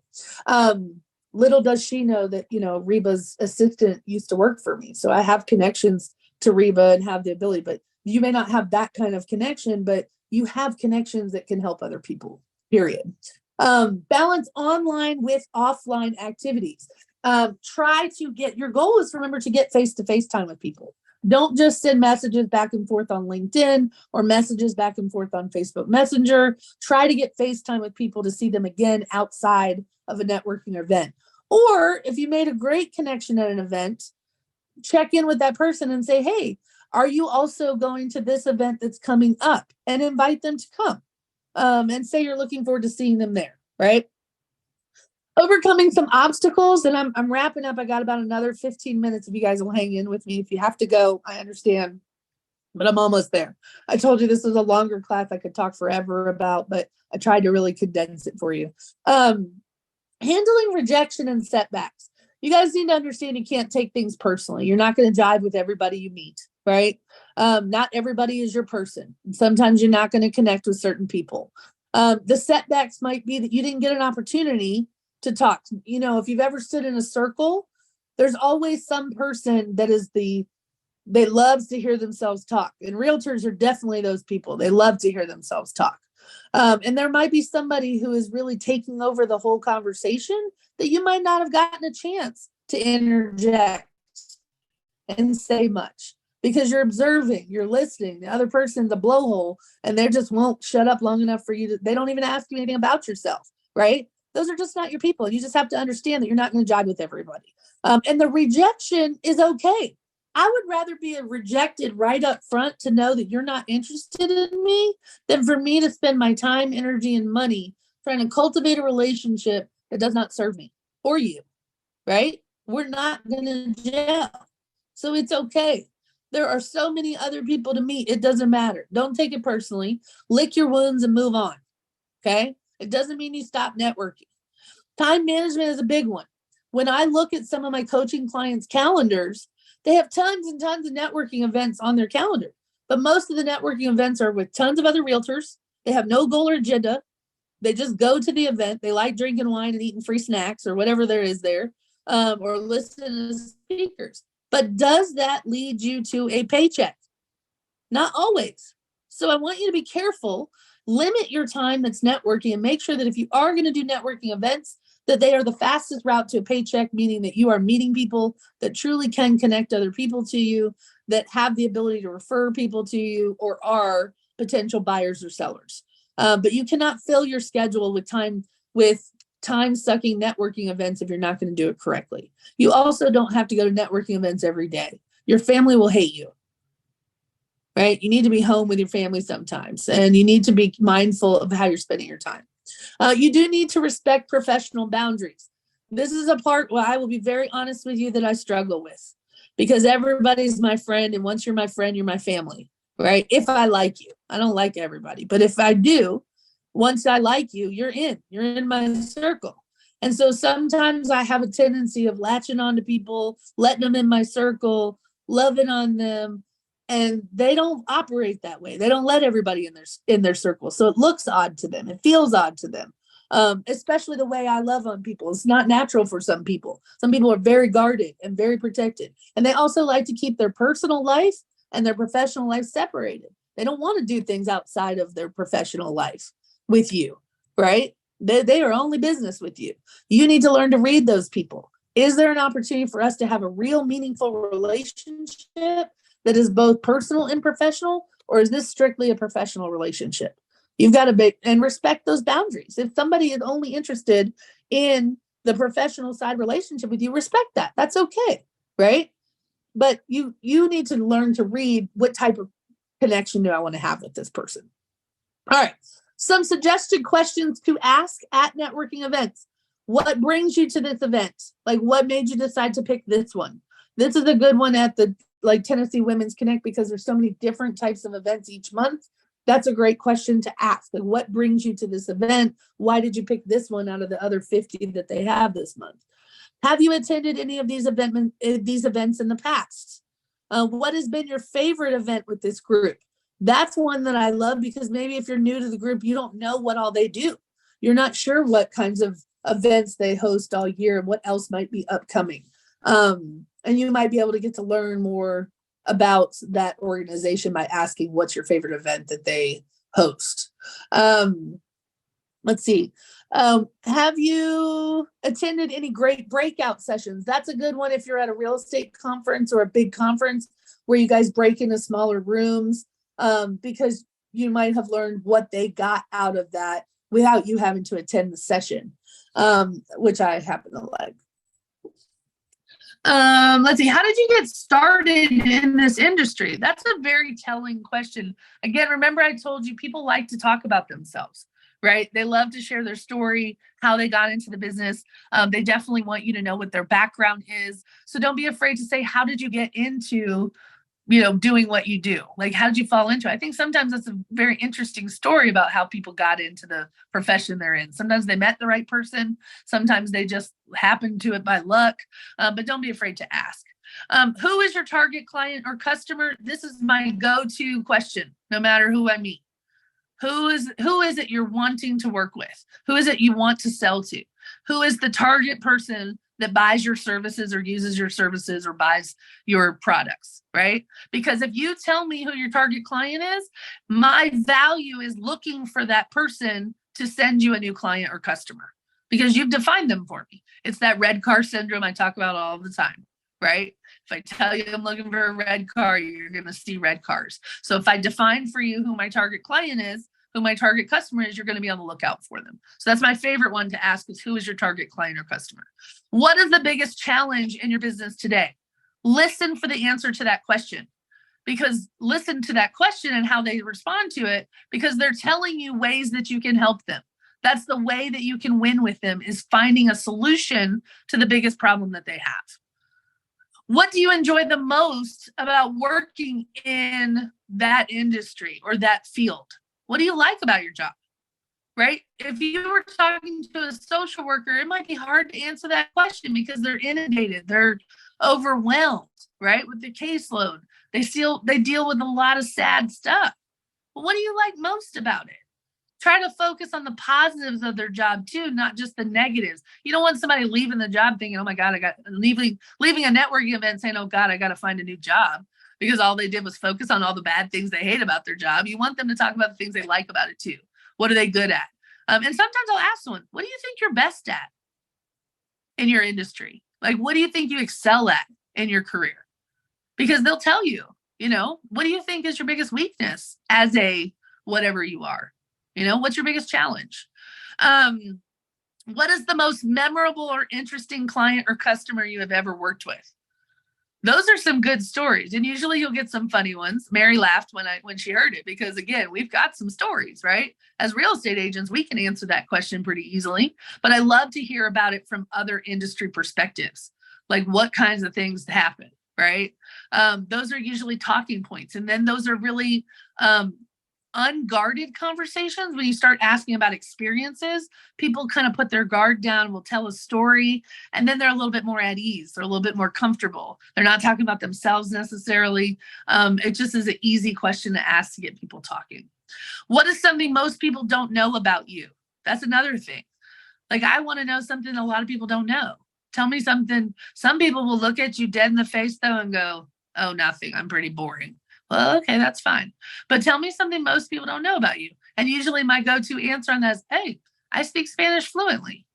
Little does she know that, Reba's assistant used to work for me. So I have connections to Reba and have the ability, but you may not have that kind of connection, but you have connections that can help other people, period. Balance online with offline activities. Your goal is, remember, to get face-to-face time with people. Don't just send messages back and forth on LinkedIn or messages back and forth on Facebook Messenger. Try to get FaceTime with people to see them again outside of a networking event. Or if you made a great connection at an event, check in with that person and say, hey, are you also going to this event that's coming up? And invite them to come. And say you're looking forward to seeing them there, right? Overcoming some obstacles, and I'm wrapping up. I got about another 15 minutes if you guys will hang in with me. If you have to go, I understand, but I'm almost there. I told you this was a longer class I could talk forever about, but I tried to really condense it for you. Handling rejection and setbacks. You guys need to understand you can't take things personally. You're not going to jive with everybody you meet, right? Not everybody is your person. Sometimes you're not going to connect with certain people. The setbacks might be that you didn't get an opportunity to talk. If you've ever stood in a circle, there's always some person that they love to hear themselves talk. And realtors are definitely those people. They love to hear themselves talk. And there might be somebody who is really taking over the whole conversation that you might not have gotten a chance to interject and say much because you're observing, you're listening. The other person's a blowhole and they just won't shut up long enough for you they don't even ask you anything about yourself, right? Those are just not your people. And you just have to understand that you're not going to jive with everybody. And the rejection is okay. I would rather be rejected right up front to know that you're not interested in me than for me to spend my time, energy, and money trying to cultivate a relationship that does not serve me or you, right? We're not going to gel. So it's okay. There are so many other people to meet. It doesn't matter. Don't take it personally. Lick your wounds and move on, okay? It doesn't mean you stop networking. Time management is a big one. When I look at some of my coaching clients' calendars, they have tons and tons of networking events on their calendar. But most of the networking events are with tons of other realtors. They have no goal or agenda. They just go to the event. They like drinking wine and eating free snacks or whatever there is there, or listen to speakers. But does that lead you to a paycheck? Not always. So I want you to be careful. Limit your time that's networking and make sure that if you are going to do networking events, that they are the fastest route to a paycheck, meaning that you are meeting people that truly can connect other people to you, that have the ability to refer people to you or are potential buyers or sellers. But you cannot fill your schedule with time-sucking networking events if you're not going to do it correctly. You also don't have to go to networking events every day. Your family will hate you, right? You need to be home with your family sometimes, and you need to be mindful of how you're spending your time. You do need to respect professional boundaries. This is a part where I will be very honest with you that I struggle with, because everybody's my friend. And once you're my friend, you're my family, right? If I like you, I don't like everybody, but if I do, once I like you, you're in my circle. And so sometimes I have a tendency of latching on to people, letting them in my circle, loving on them. And they don't operate that way. They don't let everybody in their circle. So it looks odd to them. It feels odd to them. especially the way I love on people. It's not natural for some people. Some people are very guarded and very protected. And they also like to keep their personal life and their professional life separated. They don't want to do things outside of their professional life with you, right? They are only business with you. You need to learn to read those people. Is there an opportunity for us to have a real meaningful relationship that is both personal and professional, or is this strictly a professional relationship? You've got to and respect those boundaries. If somebody is only interested in the professional side relationship with you, respect that. That's okay, right? But you need to learn to read what type of connection do I want to have with this person. All right. Some suggested questions to ask at networking events. What brings you to this event? Like, what made you decide to pick this one? This is a good one at the Tennessee Women's Connect, because there's so many different types of events each month. That's a great question to ask. Like, what brings you to this event? Why did you pick this one out of the other 50 that they have this month? Have you attended any of these events in the past? What has been your favorite event with this group? That's one that I love, because maybe if you're new to the group, you don't know what all they do. You're not sure what kinds of events they host all year and what else might be upcoming. And you might be able to get to learn more about that organization by asking what's your favorite event that they host. Let's see. Have you attended any great breakout sessions? That's a good one if you're at a real estate conference or a big conference where you guys break into smaller rooms, because you might have learned what they got out of that without you having to attend the session, which I happen to like. Let's see. How did you get started in this industry? That's a very telling question. Again, remember I told you people like to talk about themselves, right? They love to share their story, how they got into the business. They definitely want you to know what their background is. So don't be afraid to say, how did you get into, doing what you do? Like, how did you fall into it? I think sometimes that's a very interesting story about how people got into the profession they're in. Sometimes they met the right person. Sometimes they just happened to it by luck, but don't be afraid to ask. Who is your target client or customer? This is my go-to question, no matter who I meet. Who is it you're wanting to work with? Who is it you want to sell to? Who is the target person that buys your services or uses your services or buys your products, right? Because if you tell me who your target client is, my value is looking for that person to send you a new client or customer, because you've defined them for me. It's that red car syndrome I talk about all the time, right? If I tell you I'm looking for a red car, you're going to see red cars. So if I define for you who my target client is, who my target customer is, you're going to be on the lookout for them. So that's my favorite one to ask, is who is your target client or customer? What is the biggest challenge in your business today? Listen for the answer to that question, because listen to that question and how they respond to it, because they're telling you ways that you can help them. That's the way that you can win with them, is finding a solution to the biggest problem that they have. What do you enjoy the most about working in that industry or that field? What do you like about your job, right? If you were talking to a social worker, it might be hard to answer that question because they're inundated. They're overwhelmed, right? With the caseload. They deal with a lot of sad stuff. But what do you like most about it? Try to focus on the positives of their job too, not just the negatives. You don't want somebody leaving the job thinking, oh my God, leaving a networking event saying, oh God, I got to find a new job, because all they did was focus on all the bad things they hate about their job. You want them to talk about the things they like about it too. What are they good at? And sometimes I'll ask someone, what do you think you're best at in your industry? Like, what do you think you excel at in your career? Because they'll tell you, what do you think is your biggest weakness as a whatever you are? What's your biggest challenge? What is the most memorable or interesting client or customer you have ever worked with? Those are some good stories. And usually you'll get some funny ones. Mary laughed when she heard it, because again, we've got some stories, right? As real estate agents, we can answer that question pretty easily, but I love to hear about it from other industry perspectives. Like, what kinds of things happen, right? Those are usually talking points. And then those are really, unguarded conversations. When you start asking about experiences, people kind of put their guard down, will tell a story, and then they're a little bit more at ease. They're a little bit more comfortable. They're not talking about themselves necessarily. It just is an easy question to ask to get people talking. What is something most people don't know about you? That's another thing. Like, I want to know something a lot of people don't know. Tell me something. Some people will look at you dead in the face though and go, oh, nothing. I'm pretty boring. Well, okay, that's fine. But tell me something most people don't know about you. And usually my go-to answer on that is, hey, I speak Spanish fluently.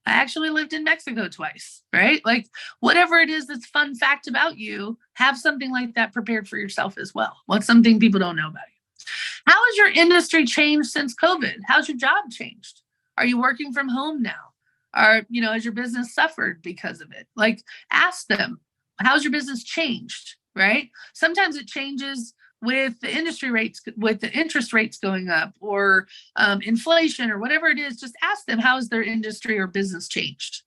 I actually lived in Mexico twice, right? Like, whatever it is that's fun fact about you, have something like that prepared for yourself as well. What's something people don't know about you? How has your industry changed since COVID? How's your job changed? Are you working from home now? Has your business suffered because of it? Like, ask them, how's your business changed, right? Sometimes it changes with the industry rates, with the interest rates going up, or inflation, or whatever it is. Just ask them, how's their industry or business changed?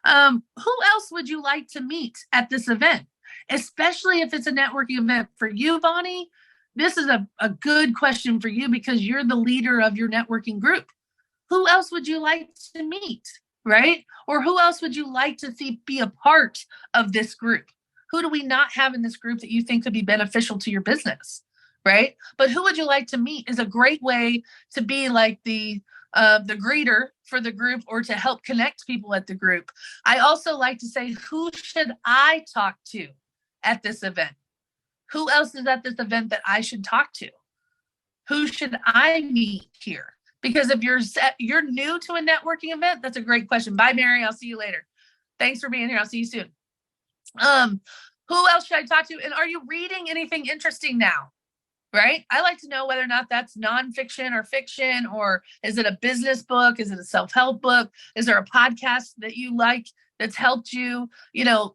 Who else would you like to meet at this event? Especially if it's a networking event for you, Bonnie. This is a good question for you because you're the leader of your networking group. Who else would you like to meet, right? Or who else would you like to see be a part of this group? Who do we not have in this group that you think could be beneficial to your business, right? But who would you like to meet is a great way to be like the greeter for the group, or to help connect people at the group. I also like to say, who should I talk to at this event? Who else is at this event that I should talk to? Who should I meet here? Because if you're new to a networking event, that's a great question. Bye, Mary. I'll see you later. Thanks for being here. I'll see you soon. Who else should I talk to? And are you reading anything interesting now? Right? I like to know whether or not that's nonfiction or fiction, or is it a business book? Is it a self-help book? Is there a podcast that you like that's helped you?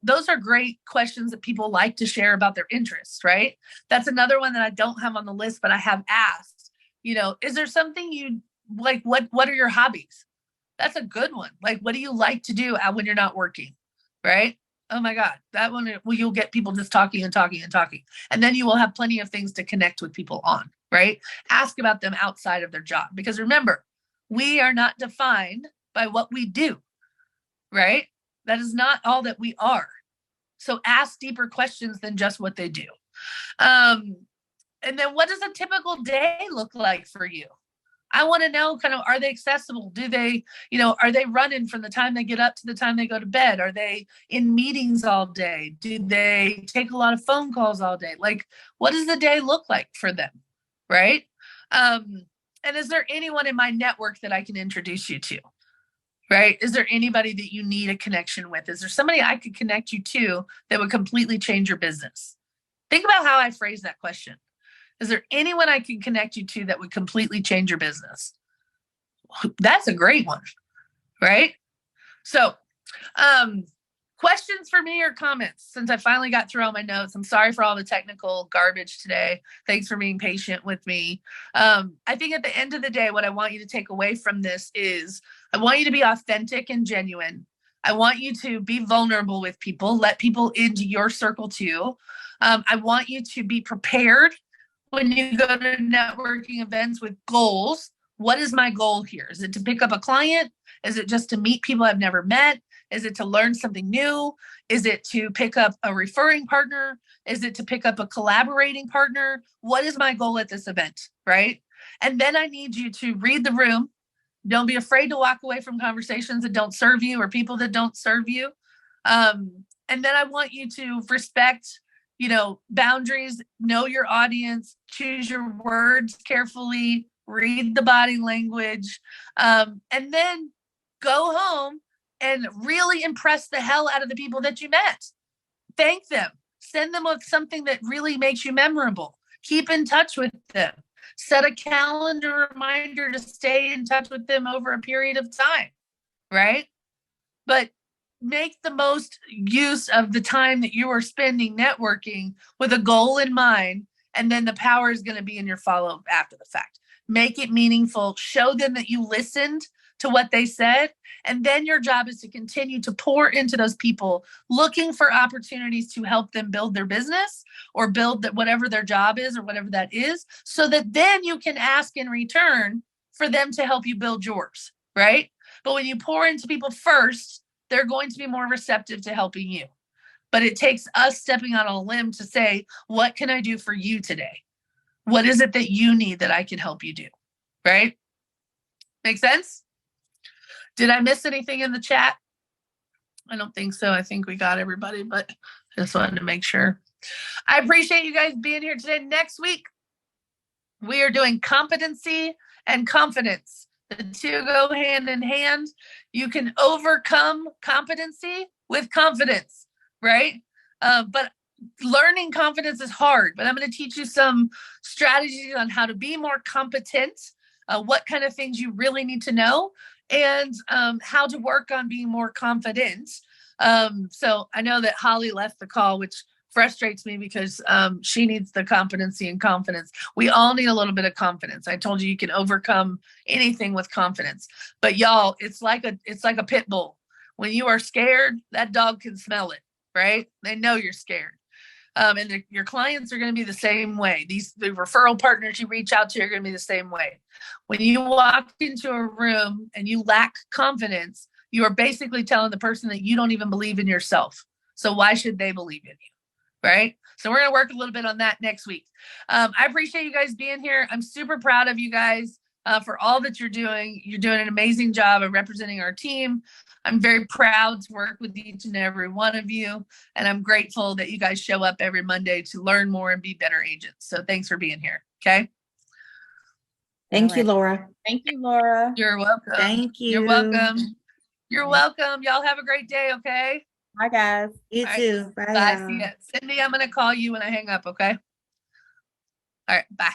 Those are great questions that people like to share about their interests, right? That's another one that I don't have on the list, but I have asked, is there something you like? What are your hobbies? That's a good one. Like, what do you like to do when you're not working? Right? Oh my God, that one, you'll get people just talking and talking and talking. And then you will have plenty of things to connect with people on, right? Ask about them outside of their job. Because remember, we are not defined by what we do, right? That is not all that we are. So ask deeper questions than just what they do. And then what does a typical day look like for you? I want to know kind of, are they accessible? Do they, are they running from the time they get up to the time they go to bed? Are they in meetings all day? Do they take a lot of phone calls all day? Like, what does the day look like for them? Right? And is there anyone in my network that I can introduce you to? Right? Is there anybody that you need a connection with? Is there somebody I could connect you to that would completely change your business? Think about how I phrase that question. Is there anyone I can connect you to that would completely change your business? That's a great one, right? So, questions for me or comments since I finally got through all my notes. I'm sorry for all the technical garbage today. Thanks for being patient with me. I think at the end of the day, what I want you to take away from this is I want you to be authentic and genuine. I want you to be vulnerable with people, let people into your circle too. I want you to be prepared when you go to networking events with goals. What is my goal here? Is it to pick up a client? Is it just to meet people I've never met? Is it to learn something new? Is it to pick up a referring partner? Is it to pick up a collaborating partner? What is my goal at this event, right? And then I need you to read the room. Don't be afraid to walk away from conversations that don't serve you or people that don't serve you. And then I want you to respect boundaries, know your audience, choose your words carefully, read the body language, and then go home and really impress the hell out of the people that you met. Thank them. Send them with something that really makes you memorable. Keep in touch with them. Set a calendar reminder to stay in touch with them over a period of time, right? But make the most use of the time that you are spending networking with a goal in mind, and then the power is going to be in your follow-up after the fact. Make it meaningful. Show them that you listened to what they said, and then your job is to continue to pour into those people, looking for opportunities to help them build their business or build whatever their job is or whatever that is, so that then you can ask in return for them to help you build yours, right? But when you pour into people first, they're going to be more receptive to helping you. But it takes us stepping out on a limb to say, what can I do for you today? What is it that you need that I can help you do? Right? Make sense? Did I miss anything in the chat? I don't think so. I think we got everybody, but I just wanted to make sure. I appreciate you guys being here today. Next week, we are doing competency and confidence. The two go hand in hand. You can overcome competency with confidence, right? But learning confidence is hard, but I'm going to teach you some strategies on how to be more competent, what kind of things you really need to know, and how to work on being more confident. So I know that Holly left the call, which frustrates me because she needs the competency and confidence. We all need a little bit of confidence. I told you can overcome anything with confidence, but y'all, it's like a pit bull. When you are scared, that dog can smell it, right? They know you're scared. And your clients are going to be the same way. The referral partners you reach out to are going to be the same way. When you walk into a room and you lack confidence, you are basically telling the person that you don't even believe in yourself. So why should they believe in you? Right? So we're going to work a little bit on that next week. I appreciate you guys being here. I'm super proud of you guys for all that you're doing. You're doing an amazing job of representing our team. I'm very proud to work with each and every one of you. And I'm grateful that you guys show up every Monday to learn more and be better agents. So thanks for being here. Okay. Thank you, Laura. Thank you, Laura. You're welcome. Thank you. You're welcome. You're welcome. Y'all have a great day. Okay. Bye, guys. You All right. too. Bye. Bye. y'all. See ya. Cindy, I'm going to call you when I hang up. Okay. All right. Bye.